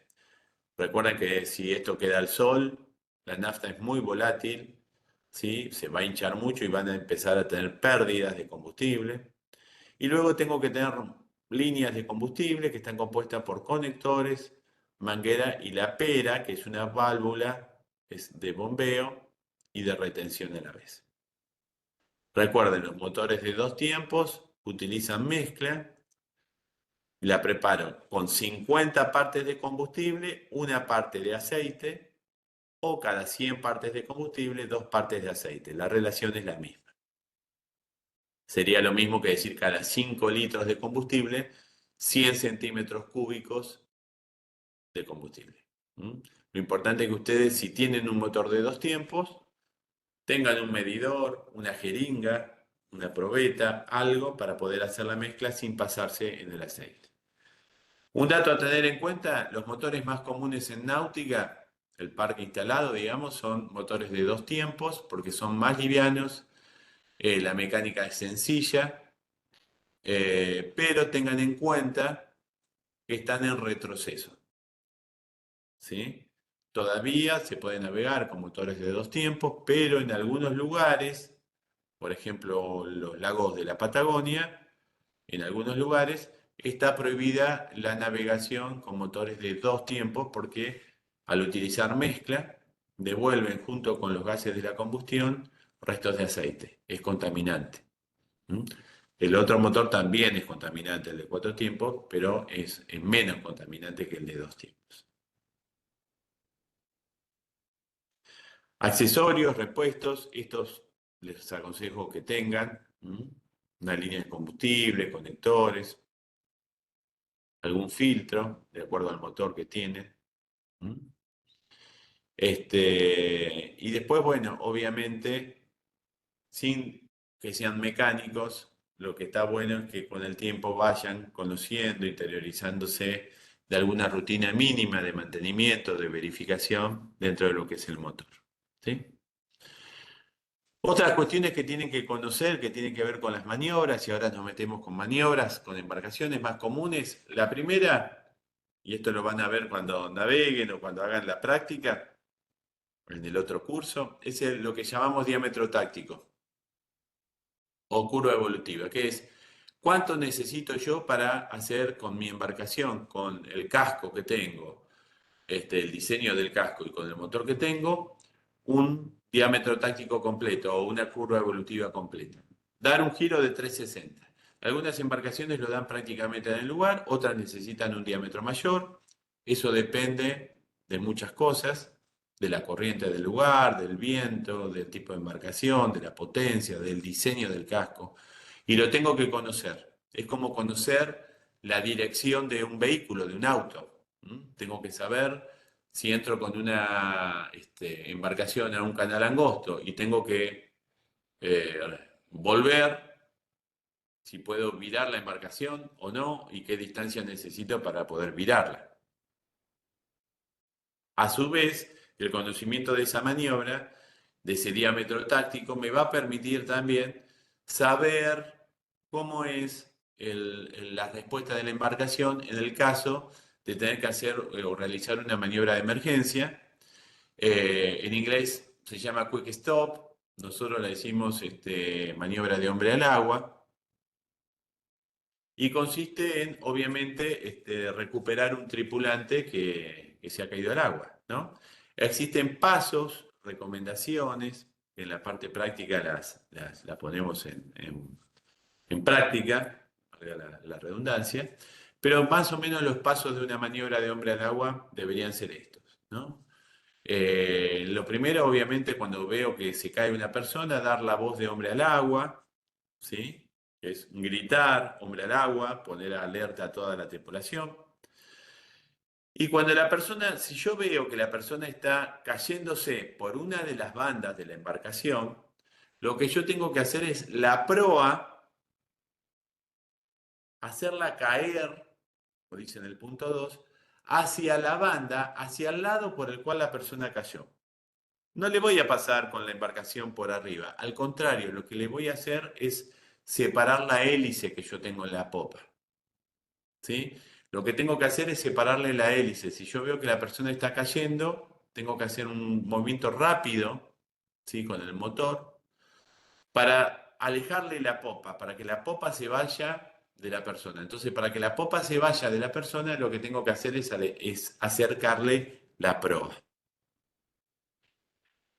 Recuerden que si esto queda al sol, la nafta es muy volátil, ¿sí? Se va a hinchar mucho y van a empezar a tener pérdidas de combustible. Y luego tengo que tener líneas de combustible que están compuestas por conectores, manguera y la pera, que es una válvula es de bombeo y de retención a la vez. Recuerden, los motores de dos tiempos utilizan mezcla. La preparo con 50 partes de combustible, una parte de aceite, o cada 100 partes de combustible, 2 partes de aceite. La relación es la misma. Sería lo mismo que decir cada 5 litros de combustible, 100 centímetros cúbicos de combustible. Lo importante es que ustedes, si tienen un motor de dos tiempos, tengan un medidor, una jeringa, una probeta, algo para poder hacer la mezcla sin pasarse en el aceite. Un dato a tener en cuenta, los motores más comunes en náutica, el parque instalado, digamos, son motores de dos tiempos porque son más livianos La mecánica es sencilla, pero tengan en cuenta que están en retroceso, ¿sí? Todavía se puede navegar con motores de dos tiempos, pero en algunos lugares, por ejemplo los lagos de la Patagonia, en algunos lugares está prohibida la navegación con motores de dos tiempos porque al utilizar mezcla devuelven junto con los gases de la combustión restos de aceite. Es contaminante. ¿Mm? El otro motor también es contaminante, el de cuatro tiempos, pero es menos contaminante que el de dos tiempos. Accesorios, repuestos, estos les aconsejo que tengan. Una línea de combustible, conectores, algún filtro, de acuerdo al motor que tiene. Y después, bueno, obviamente, sin que sean mecánicos, lo que está bueno es que con el tiempo vayan conociendo, interiorizándose de alguna rutina mínima de mantenimiento, de verificación dentro de lo que es el motor. ¿Sí? Otras cuestiones que tienen que conocer, que tienen que ver con las maniobras, y ahora nos metemos con maniobras, con embarcaciones más comunes. La primera, y esto lo van a ver cuando naveguen o cuando hagan la práctica, en el otro curso, es lo que llamamos diámetro táctico o curva evolutiva, que es cuánto necesito yo para hacer con mi embarcación, con el casco que tengo, el diseño del casco y con el motor que tengo, un diámetro táctico completo o una curva evolutiva completa. Dar un giro de 360. Algunas embarcaciones lo dan prácticamente en el lugar, otras necesitan un diámetro mayor. Eso depende de muchas cosas, de la corriente del lugar, del viento, del tipo de embarcación, de la potencia, del diseño del casco. Y lo tengo que conocer. Es como conocer la dirección de un vehículo, de un auto. Tengo que saber si entro con una embarcación a un canal angosto y tengo que eh, volver, si puedo virar la embarcación o no y qué distancia necesito para poder virarla. A su vez, el conocimiento de esa maniobra, de ese diámetro táctico, me va a permitir también saber cómo es la respuesta de la embarcación en el caso de tener que hacer o realizar una maniobra de emergencia. En inglés se llama quick stop, nosotros le decimos maniobra de hombre al agua, y consiste en, obviamente, recuperar un tripulante que se ha caído al agua, ¿no? Existen pasos, recomendaciones, en la parte práctica las ponemos en práctica, valga la redundancia, pero más o menos los pasos de una maniobra de hombre al agua deberían ser estos, ¿no? Lo primero, obviamente, cuando veo que se cae una persona, dar la voz de hombre al agua, ¿sí? Es gritar, hombre al agua, poner alerta a toda la tripulación. Y cuando la persona, si yo veo que la persona está cayéndose por una de las bandas de la embarcación, lo que yo tengo que hacer es la proa, hacerla caer, como dice en el punto 2, hacia la banda, hacia el lado por el cual la persona cayó. No le voy a pasar con la embarcación por arriba. Al contrario, lo que le voy a hacer es separar la hélice que yo tengo en la popa. ¿Sí? Lo que tengo que hacer es separarle la hélice. Si yo veo que la persona está cayendo, tengo que hacer un movimiento rápido, ¿sí? Con el motor para alejarle la popa, para que la popa se vaya de la persona. Entonces, para que la popa se vaya de la persona, lo que tengo que hacer es acercarle la proa.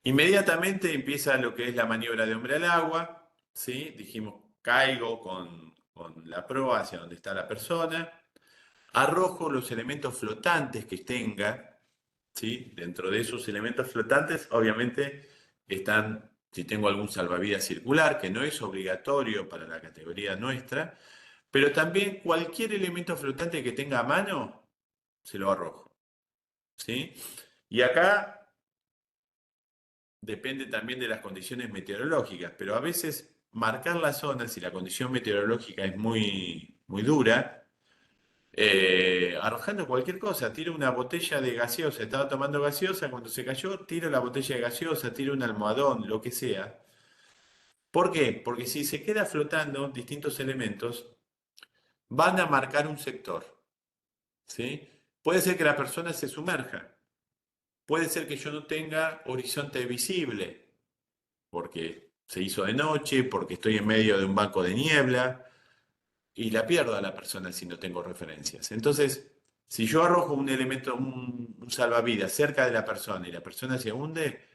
Inmediatamente empieza lo que es la maniobra de hombre al agua, ¿sí? Dijimos, caigo con la proa hacia donde está la persona, arrojo los elementos flotantes que tenga, ¿sí? Dentro de esos elementos flotantes, obviamente, están, si tengo algún salvavidas circular, que no es obligatorio para la categoría nuestra, pero también cualquier elemento flotante que tenga a mano, se lo arrojo, ¿sí? Y acá depende también de las condiciones meteorológicas, pero a veces marcar la zona, si la condición meteorológica es muy, muy dura, arrojando cualquier cosa, tiro una botella de gaseosa, estaba tomando gaseosa, cuando se cayó, tiro la botella de gaseosa, tiro un almohadón, lo que sea, ¿Por qué? Porque si se queda flotando distintos elementos, van a marcar un sector, ¿sí? Puede ser que la persona se sumerja, puede ser que yo no tenga horizonte visible, porque se hizo de noche, porque estoy en medio de un banco de niebla, y la pierdo a la persona si no tengo referencias. Entonces, si yo arrojo un elemento, un salvavidas cerca de la persona y la persona se hunde,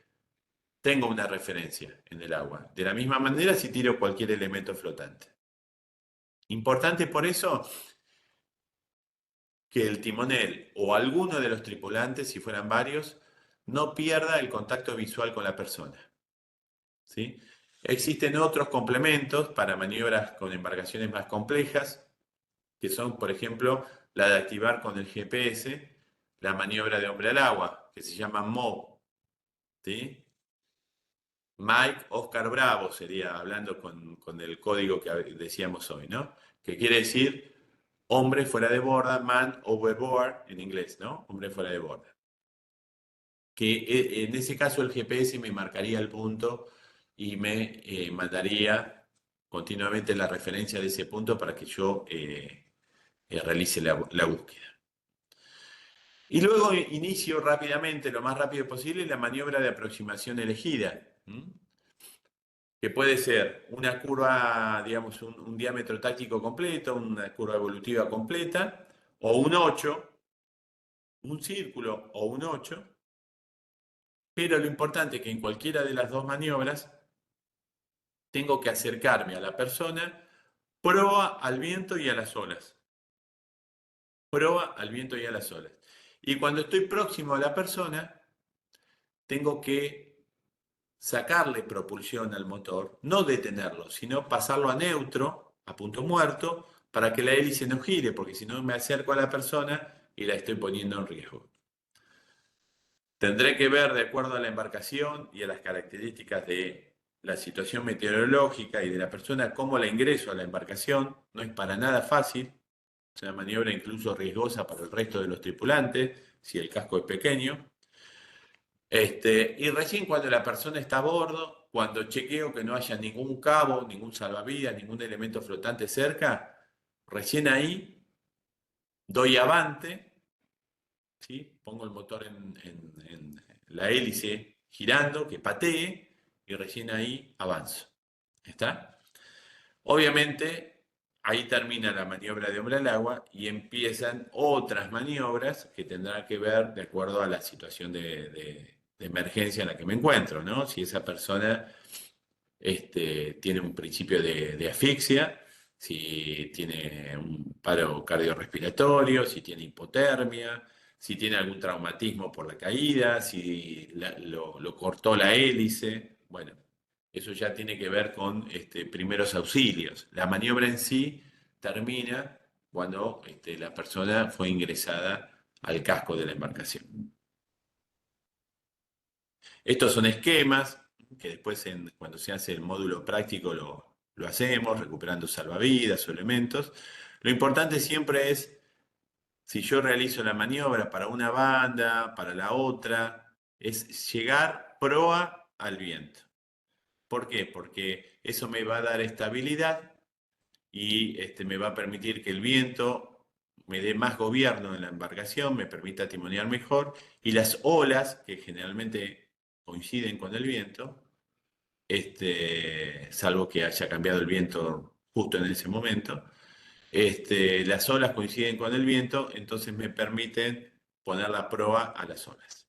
tengo una referencia en el agua. De la misma manera si tiro cualquier elemento flotante. Importante por eso que el timonel o alguno de los tripulantes, si fueran varios, no pierda el contacto visual con la persona. ¿Sí? Existen otros complementos para maniobras con embarcaciones más complejas, que son, por ejemplo, la de activar con el GPS la maniobra de hombre al agua, que se llama MOB. ¿Sí? Mike Oscar Bravo sería, hablando con el código que decíamos hoy, ¿no? Que quiere decir hombre fuera de borda, man overboard en inglés, ¿no? Hombre fuera de borda. Que en ese caso el GPS me marcaría el punto y me mandaría continuamente la referencia de ese punto para que yo realice la búsqueda. Y luego inicio rápidamente, lo más rápido posible, la maniobra de aproximación elegida. Que puede ser una curva, digamos, un diámetro táctico completo, una curva evolutiva completa, o un 8, un círculo o un 8, pero lo importante es que en cualquiera de las dos maniobras tengo que acercarme a la persona proa al viento y a las olas. Proa al viento y a las olas. Y cuando estoy próximo a la persona, tengo que sacarle propulsión al motor, no detenerlo, sino pasarlo a neutro, a punto muerto, para que la hélice no gire, porque si no me acerco a la persona y la estoy poniendo en riesgo. Tendré que ver, de acuerdo a la embarcación y a las características de la situación meteorológica y de la persona, cómo la ingreso a la embarcación. No es para nada fácil, es una maniobra incluso riesgosa para el resto de los tripulantes, si el casco es pequeño. Y recién cuando la persona está a bordo, cuando chequeo que no haya ningún cabo, ningún salvavidas, ningún elemento flotante cerca, recién ahí doy avante, ¿sí? Pongo el motor en la hélice girando, que patee, y recién ahí avanzo. ¿Está? Obviamente, ahí termina la maniobra de hombre al agua y empiezan otras maniobras que tendrán que ver de acuerdo a la situación de emergencia en la que me encuentro, ¿no? Si esa persona tiene un principio de asfixia, si tiene un paro cardiorrespiratorio, si tiene hipotermia, si tiene algún traumatismo por la caída, si lo cortó la hélice. Bueno, eso ya tiene que ver con primeros auxilios. La maniobra en sí termina cuando la persona fue ingresada al casco de la embarcación. Estos son esquemas que después cuando se hace el módulo práctico lo hacemos, recuperando salvavidas o elementos. Lo importante siempre es, si yo realizo la maniobra para una banda, para la otra, es llegar proa al viento. ¿Por qué? Porque eso me va a dar estabilidad y me va a permitir que el viento me dé más gobierno en la embarcación, me permita timonear mejor, y las olas, que generalmente coinciden con el viento, salvo que haya cambiado el viento justo en ese momento, las olas coinciden con el viento, entonces me permiten poner la proa a las olas.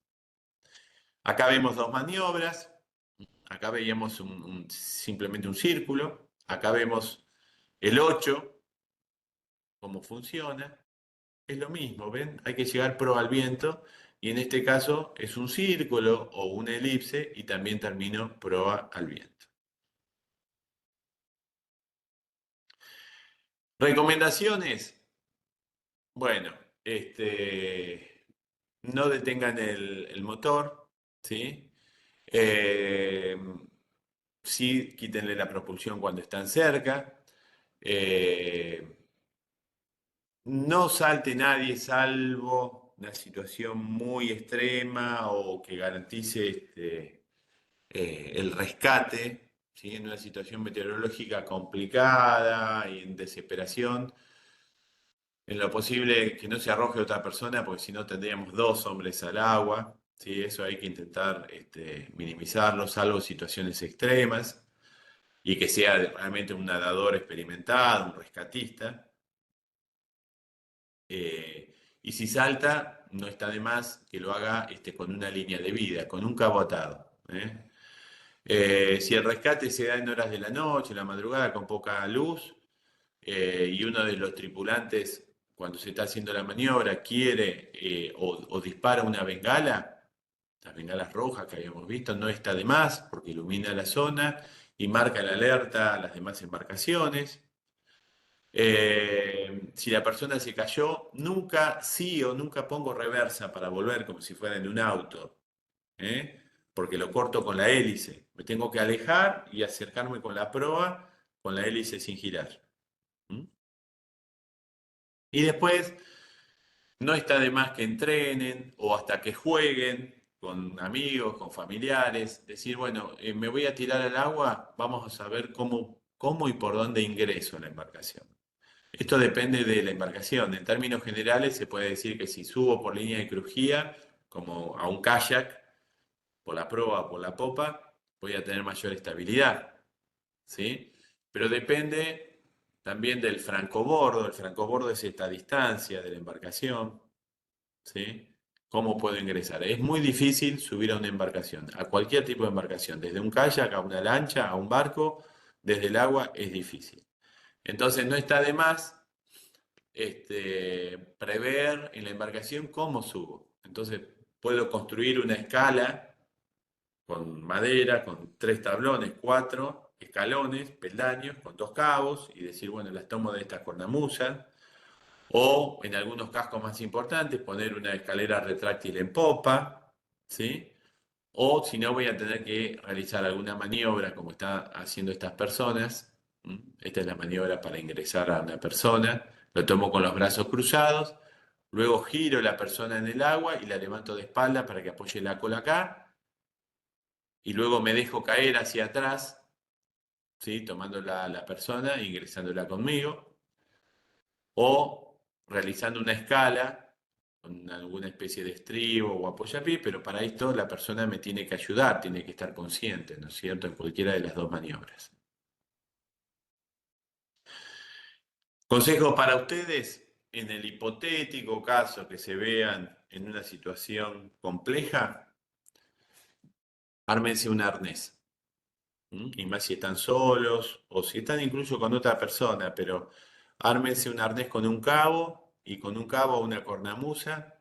Acá vemos dos maniobras, acá veíamos simplemente un círculo, acá vemos el 8, cómo funciona. Es lo mismo, ¿ven? Hay que llegar proa al viento y en este caso es un círculo o una elipse y también termino proa al viento. Recomendaciones. Bueno, no detengan el motor, ¿sí? Eh, sí, quítenle la propulsión cuando están cerca. Eh, no salte nadie salvo una situación muy extrema o que garantice el rescate, ¿sí? En una situación meteorológica complicada y en desesperación, en lo posible que no se arroje otra persona, porque si no tendríamos dos hombres al agua, ¿sí? Eso hay que intentar minimizarlo, salvo situaciones extremas, y que sea realmente un nadador experimentado, un rescatista. Y si salta, no está de más que lo haga con una línea de vida, con un cabo atado. Si el rescate se da en horas de la noche, en la madrugada, con poca luz, y uno de los tripulantes, cuando se está haciendo la maniobra, quiere o dispara una bengala, las bengalas rojas que habíamos visto, no está de más porque ilumina la zona y marca la alerta a las demás embarcaciones. Si la persona se cayó, nunca sí o nunca pongo reversa para volver como si fuera en un auto, ¿eh? Porque lo corto con la hélice. Me tengo que alejar y acercarme con la proa con la hélice sin girar. ¿Mm? Y después no está de más que entrenen o hasta que jueguen con amigos, con familiares. Decir, bueno, me voy a tirar al agua, vamos a saber cómo y por dónde ingreso a la embarcación. Esto depende de la embarcación. En términos generales se puede decir que si subo por línea de crujía, como a un kayak, por la proa o por la popa, voy a tener mayor estabilidad, ¿sí? Pero depende también del francobordo. El francobordo es esta distancia de la embarcación, ¿sí? ¿Cómo puedo ingresar? Es muy difícil subir a una embarcación, a cualquier tipo de embarcación, desde un kayak a una lancha, a un barco, desde el agua es difícil. Entonces no está de más prever en la embarcación cómo subo. Entonces puedo construir una escala con madera, con 3 tablones, 4 escalones, peldaños, con 2 cabos y decir, bueno, las tomo de esta cornamusa. O en algunos cascos más importantes, poner una escalera retráctil en popa, ¿sí? O si no, voy a tener que realizar alguna maniobra como están haciendo estas personas. Esta es la maniobra para ingresar a una persona. Lo tomo con los brazos cruzados, luego giro la persona en el agua y la levanto de espalda para que apoye la cola acá. Y luego me dejo caer hacia atrás, ¿sí? Tomando la persona e ingresándola conmigo. O realizando una escala con alguna especie de estribo o apoyapié, pero para esto la persona me tiene que ayudar, tiene que estar consciente, ¿no es cierto?, en cualquiera de las dos maniobras. Consejo para ustedes, en el hipotético caso que se vean en una situación compleja, ármense un arnés. Y más si están solos o si están incluso con otra persona, pero ármense un arnés con un cabo y con un cabo una cornamuza.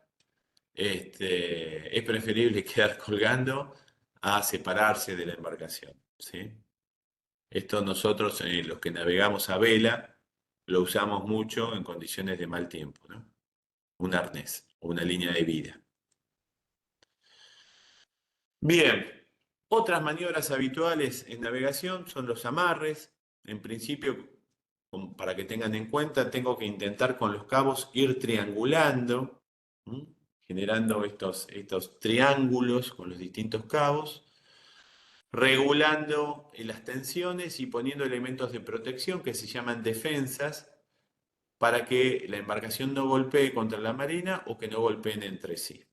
Es preferible quedar colgando a separarse de la embarcación, ¿sí? Esto nosotros, los que navegamos a vela, lo usamos mucho en condiciones de mal tiempo, ¿no? Un arnés o una línea de vida. Bien, otras maniobras habituales en navegación son los amarres. En principio, para que tengan en cuenta, tengo que intentar con los cabos ir triangulando, ¿m? Generando estos triángulos con los distintos cabos, regulando las tensiones y poniendo elementos de protección que se llaman defensas para que la embarcación no golpee contra la marina o que no golpeen entre sí.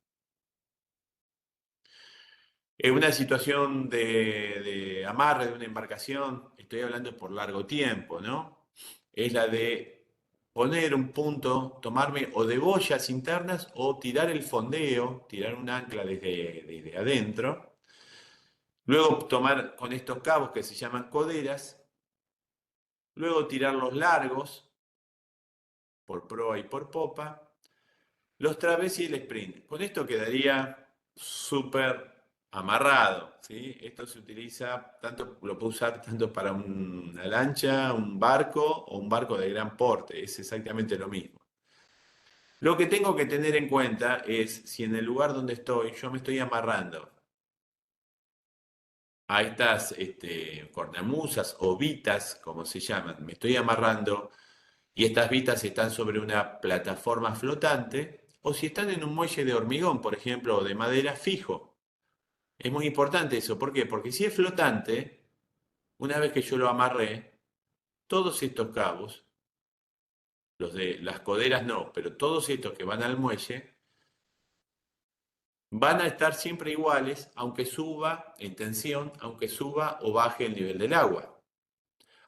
En una situación de amarre de una embarcación, estoy hablando por largo tiempo, ¿no? Es la de poner un punto, tomarme o de boyas internas o tirar el fondeo, tirar un ancla desde adentro. Luego tomar con estos cabos que se llaman coderas. Luego tirar los largos por proa y por popa. Los traves y el sprint. Con esto quedaría súper amarrado, ¿sí? Esto se utiliza, lo puedo usar tanto para una lancha, un barco o un barco de gran porte. Es exactamente lo mismo. Lo que tengo que tener en cuenta es si en el lugar donde estoy, yo me estoy amarrando a estas cornamusas o vitas, como se llaman, me estoy amarrando y estas vitas están sobre una plataforma flotante, o si están en un muelle de hormigón, por ejemplo, o de madera fijo. Es muy importante eso. ¿Por qué? Porque si es flotante, Una vez que yo lo amarré, todos estos cabos, los de las coderas no, pero todos estos que van al muelle, van a estar siempre iguales, aunque suba en tensión, aunque suba o baje el nivel del agua.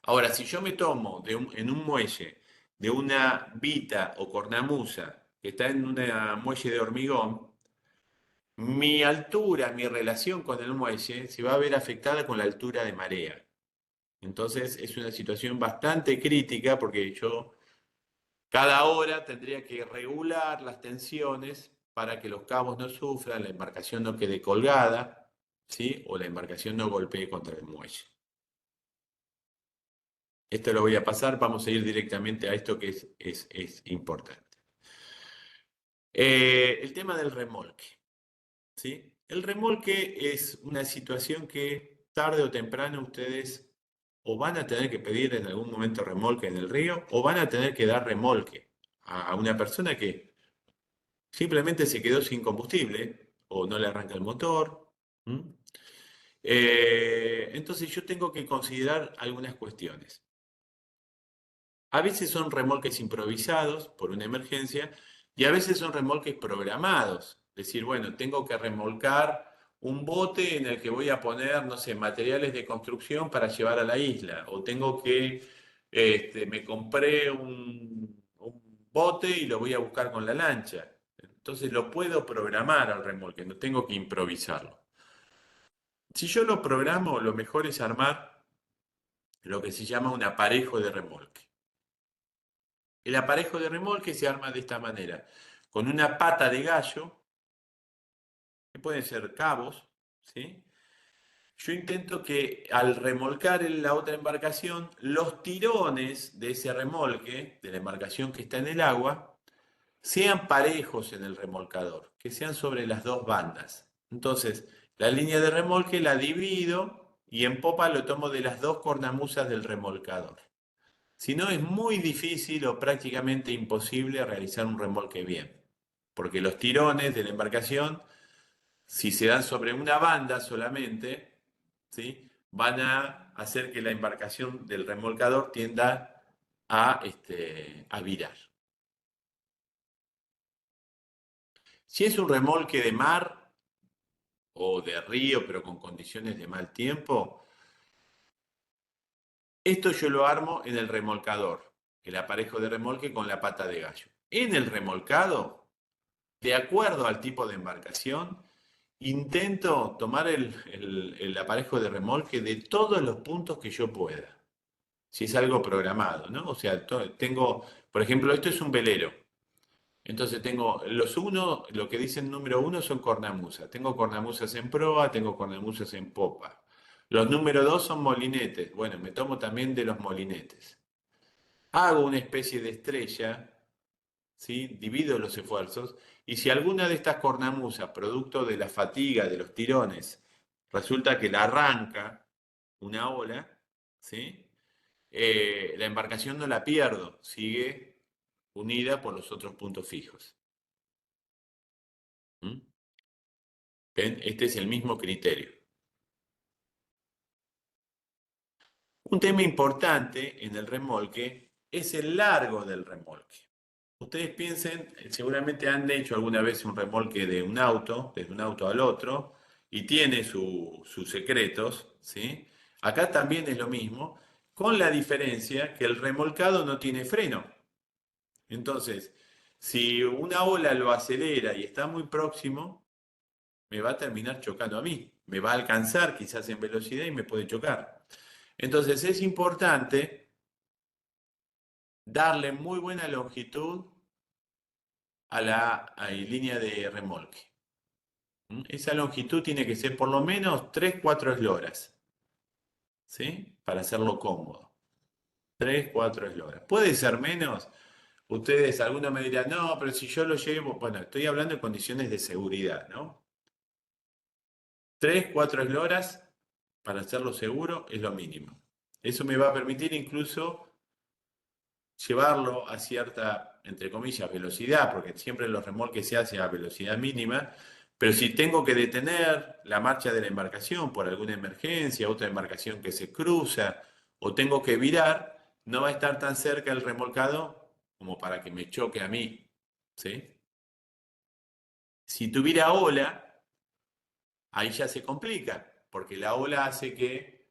Ahora, si yo me tomo en un muelle de una vita o cornamusa que está en un muelle de hormigón, mi altura, mi relación con el muelle se va a ver afectada con la altura de marea. Entonces es una situación bastante crítica porque yo cada hora tendría que regular las tensiones para que los cabos no sufran, la embarcación no quede colgada, ¿sí? O la embarcación no golpee contra el muelle. Esto lo voy a pasar, vamos a ir directamente a esto que es importante. El tema del remolque, ¿sí? El remolque es una situación que tarde o temprano ustedes o van a tener que pedir en algún momento remolque en el río o van a tener que dar remolque a una persona que simplemente se quedó sin combustible o no le arranca el motor. ¿Mm? Entonces yo tengo que considerar algunas cuestiones. A veces son remolques improvisados por una emergencia y a veces son remolques programados. Es decir, bueno, tengo que remolcar un bote en el que voy a poner, no sé, materiales de construcción para llevar a la isla. O tengo que, me compré un bote y lo voy a buscar con la lancha. Entonces lo puedo programar al remolque, no tengo que improvisarlo. Si yo lo programo, lo mejor es armar lo que se llama un aparejo de remolque. El aparejo de remolque se arma de esta manera, con una pata de gallo, que pueden ser cabos, ¿sí? Yo intento que al remolcar en la otra embarcación, los tirones de ese remolque, de la embarcación que está en el agua, sean parejos en el remolcador, que sean sobre las dos bandas. Entonces, la línea de remolque la divido y en popa lo tomo de las dos cornamusas del remolcador. Si no, es muy difícil o prácticamente imposible realizar un remolque bien, porque los tirones de la embarcación, si se dan sobre una banda solamente, ¿sí? Van a hacer que la embarcación del remolcador tienda a virar. Si es un remolque de mar o de río, pero con condiciones de mal tiempo, esto yo lo armo en el remolcador, el aparejo de remolque con la pata de gallo. En el remolcado, de acuerdo al tipo de embarcación, intento tomar el aparejo de remolque de todos los puntos que yo pueda. Si es algo programado, ¿no? O sea, tengo, por ejemplo, esto es un velero. Entonces tengo los uno, lo que dicen número uno son cornamusas. Tengo cornamusas en proa, tengo cornamusas en popa. Los número dos son molinetes. Bueno, me tomo también de los molinetes. Hago una especie de estrella, ¿sí? Divido los esfuerzos y si alguna de estas cornamusas, producto de la fatiga de los tirones, resulta que la arranca una ola, ¿sí? La embarcación no la pierdo, sigue unida por los otros puntos fijos. ¿Mm? ¿Ven? Este es el mismo criterio. Un tema importante en el remolque es el largo del remolque. Ustedes piensen, seguramente han hecho alguna vez un remolque de un auto, desde un auto al otro, y tiene sus secretos, ¿sí? Acá también es lo mismo, con la diferencia que el remolcado no tiene freno. Entonces, si una ola lo acelera y está muy próximo, me va a terminar chocando a mí. Me va a alcanzar quizás en velocidad y me puede chocar. Entonces, es importante darle muy buena longitud a la línea de remolque. Esa longitud tiene que ser por lo menos 3-4 esloras, ¿sí? Para hacerlo cómodo. 3-4 esloras. Puede ser menos. Ustedes, algunos me dirán, no, pero si yo lo llevo, bueno, estoy hablando de condiciones de seguridad, ¿no? 3-4 esloras para hacerlo seguro es lo mínimo. Eso me va a permitir incluso llevarlo a cierta, entre comillas, velocidad, porque siempre los remolques se hacen a velocidad mínima, Pero si tengo que detener la marcha de la embarcación por alguna emergencia, otra embarcación que se cruza, o tengo que virar, no va a estar tan cerca el remolcado como para que me choque a mí, ¿sí? Si tuviera ola, ahí ya se complica, porque la ola hace que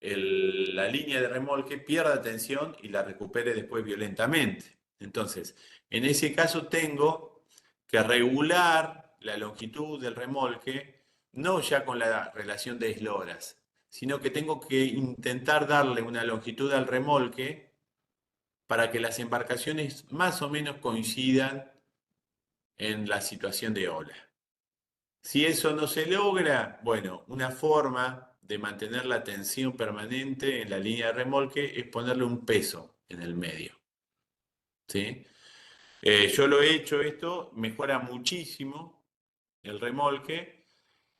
la línea de remolque pierda tensión y la recupere después violentamente. Entonces, en ese caso tengo que regular la longitud del remolque, no ya con la relación de esloras, sino que tengo que intentar darle una longitud al remolque para que las embarcaciones más o menos coincidan en la situación de ola. Si eso no se logra, bueno, una forma de mantener la tensión permanente en la línea de remolque es ponerle un peso en el medio, ¿sí? Yo lo he hecho esto, mejora muchísimo el remolque,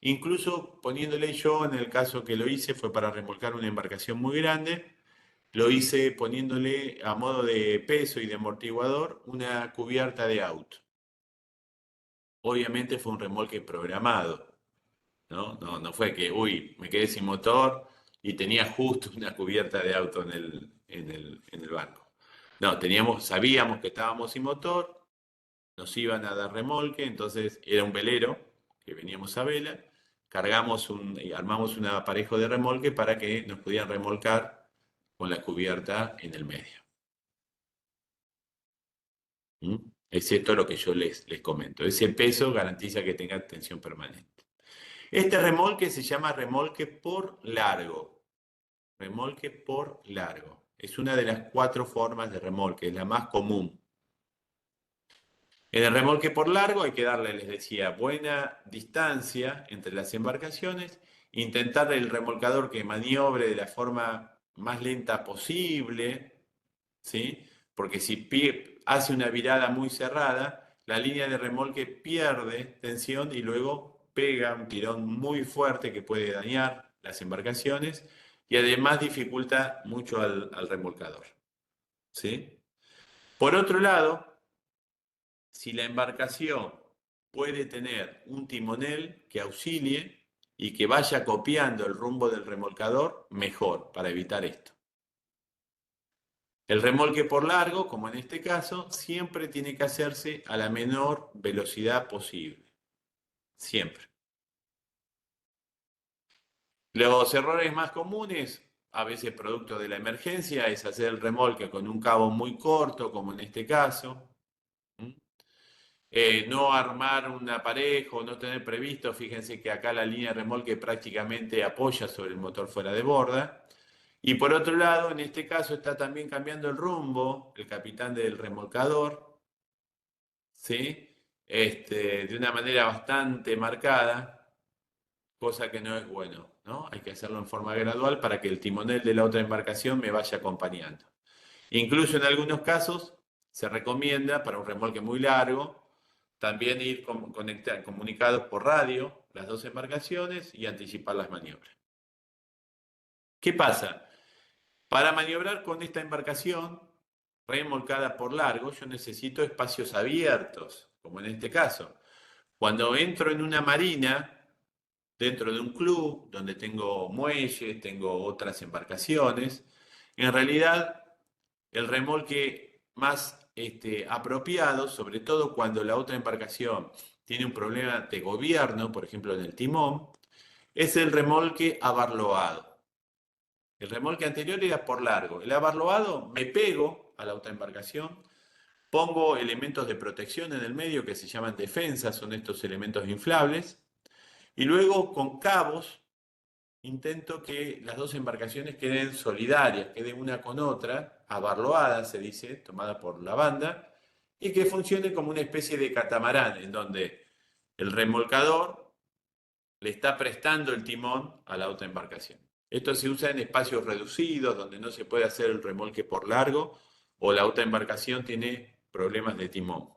incluso poniéndole yo, en el caso que lo hice, fue para remolcar una embarcación muy grande, lo hice poniéndole a modo de peso y de amortiguador una cubierta de auto. Obviamente fue un remolque programado. ¿No? No fue que, uy, me quedé sin motor y tenía justo una cubierta de auto en el barco. No, sabíamos que estábamos sin motor, nos iban a dar remolque, entonces era un velero que veníamos a vela, y armamos un aparejo de remolque para que nos pudieran remolcar con la cubierta en el medio. ¿Mm? Es esto lo que yo les comento. Ese peso garantiza que tenga tensión permanente. Este remolque se llama remolque por largo. Remolque por largo. Es una de las 4 formas de remolque, es la más común. En el remolque por largo hay que darle, les decía, buena distancia entre las embarcaciones, intentar el remolcador que maniobre de la forma más lenta posible, ¿sí? Porque si hace una virada muy cerrada, la línea de remolque pierde tensión y luego pega un tirón muy fuerte que puede dañar las embarcaciones y además dificulta mucho al remolcador, ¿sí? Por otro lado, si la embarcación puede tener un timonel que auxilie y que vaya copiando el rumbo del remolcador, mejor para evitar esto. El remolque por largo, como en este caso, siempre tiene que hacerse a la menor velocidad posible. Siempre. Los errores más comunes, a veces producto de la emergencia, es hacer el remolque con un cabo muy corto, como en este caso. No armar un aparejo, no tener previsto, fíjense que acá la línea de remolque prácticamente apoya sobre el motor fuera de borda. Y por otro lado, en este caso está también cambiando el rumbo, el capitán del remolcador, ¿sí? De una manera bastante marcada, cosa que no es bueno, ¿no? Hay que hacerlo en forma gradual para que el timonel de la otra embarcación me vaya acompañando. Incluso en algunos casos se recomienda para un remolque muy largo también ir comunicados por radio las 2 embarcaciones y anticipar las maniobras. ¿Qué pasa? Para maniobrar con esta embarcación remolcada por largo, yo necesito espacios abiertos, como en este caso. Cuando entro en una marina, dentro de un club, donde tengo muelles, tengo otras embarcaciones, en realidad el remolque más apropiado, sobre todo cuando la otra embarcación tiene un problema de gobierno, por ejemplo en el timón, es el remolque abarloado. El remolque anterior era por largo. El abarloado me pego a la otra embarcación, pongo elementos de protección en el medio que se llaman defensas, son estos elementos inflables, y luego con cabos intento que las 2 embarcaciones queden solidarias, queden una con otra, abarloada se dice, tomada por la banda, y que funcione como una especie de catamarán, en donde el remolcador le está prestando el timón a la otra embarcación. Esto se usa en espacios reducidos, donde no se puede hacer el remolque por largo, o la otra embarcación tiene problemas de timón.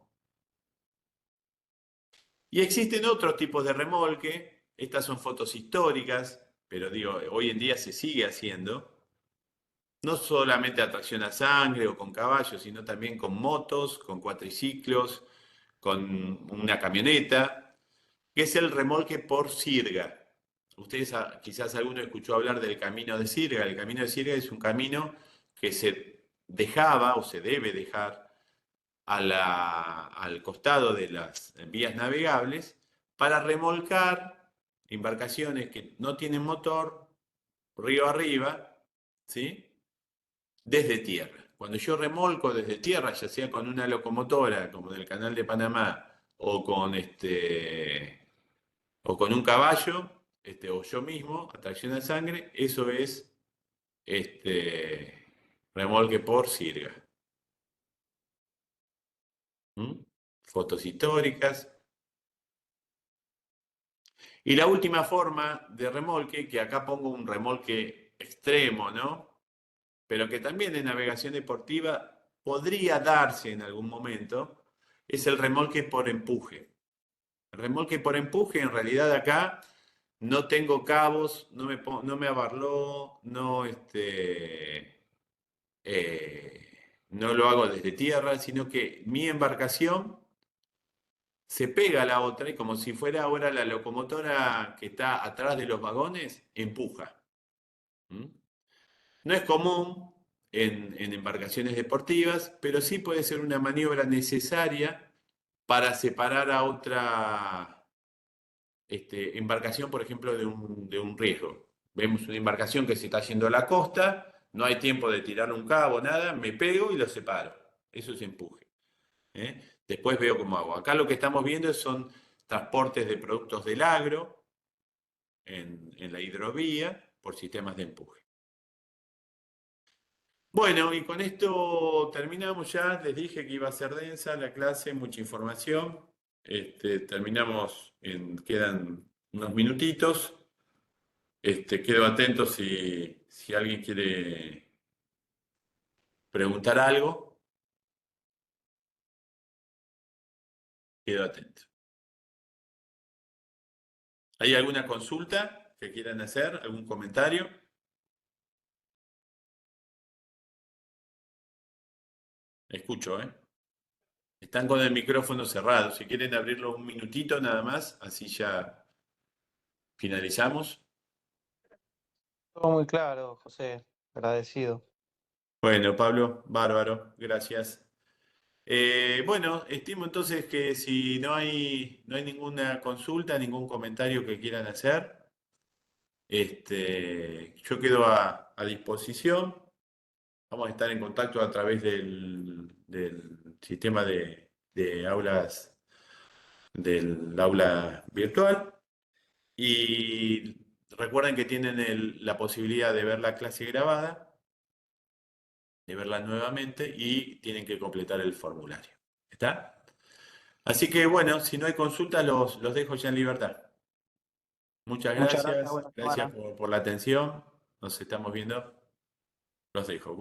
Y existen otros tipos de remolque, estas son fotos históricas, pero digo, hoy en día se sigue haciendo, no solamente a tracción a sangre o con caballos, sino también con motos, con cuatriciclos, con una camioneta, que es el remolque por sirga. Ustedes, quizás alguno escuchó hablar del camino de sirga. El camino de sirga es un camino que se dejaba o se debe dejar al costado de las vías navegables para remolcar embarcaciones que no tienen motor río arriba, ¿sí? Desde tierra. Cuando yo remolco desde tierra, ya sea con una locomotora como del Canal de Panamá o o con un caballo, o yo mismo, a tracción de sangre, eso es remolque por sirga. ¿Mm? Fotos históricas. Y la última forma de remolque, que acá pongo un remolque extremo, ¿no? Pero que también en navegación deportiva podría darse en algún momento, es el remolque por empuje. El remolque por empuje, en realidad acá no tengo cabos, no me abarló, no lo hago desde tierra, sino que mi embarcación se pega a la otra y como si fuera ahora la locomotora que está atrás de los vagones, empuja. ¿Mm? No es común en embarcaciones deportivas, pero sí puede ser una maniobra necesaria para separar a otra embarcación, por ejemplo, de un riesgo. Vemos una embarcación que se está yendo a la costa, no hay tiempo de tirar un cabo, nada, me pego y lo separo. Eso es empuje. ¿Eh? Después veo cómo hago. Acá lo que estamos viendo son transportes de productos del agro en la hidrovía por sistemas de empuje. Bueno, y con esto terminamos ya. Les dije que iba a ser densa la clase, mucha información. Terminamos, quedan unos minutitos. Quedo atento si alguien quiere preguntar algo. Quedo atento. ¿Hay alguna consulta que quieran hacer? ¿Algún comentario? Escucho, ¿eh? Están con el micrófono cerrado. Si quieren abrirlo un minutito nada más, así ya finalizamos. Todo muy claro, José. Agradecido. Bueno, Pablo, bárbaro, gracias. Bueno, estimo entonces que si no hay ninguna consulta, ningún comentario que quieran hacer, yo quedo a disposición. Vamos a estar en contacto a través del sistema de aulas, del aula virtual. Y recuerden que tienen la posibilidad de ver la clase grabada, de verla nuevamente y tienen que completar el formulario. ¿Está? Así que bueno, si no hay consultas, los dejo ya en libertad. Muchas Muchas gracias, gracias, buena gracias semana. por la atención. Nos estamos viendo. Los dejo.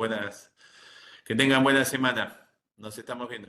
Que tengan buena semana. Nos estamos viendo.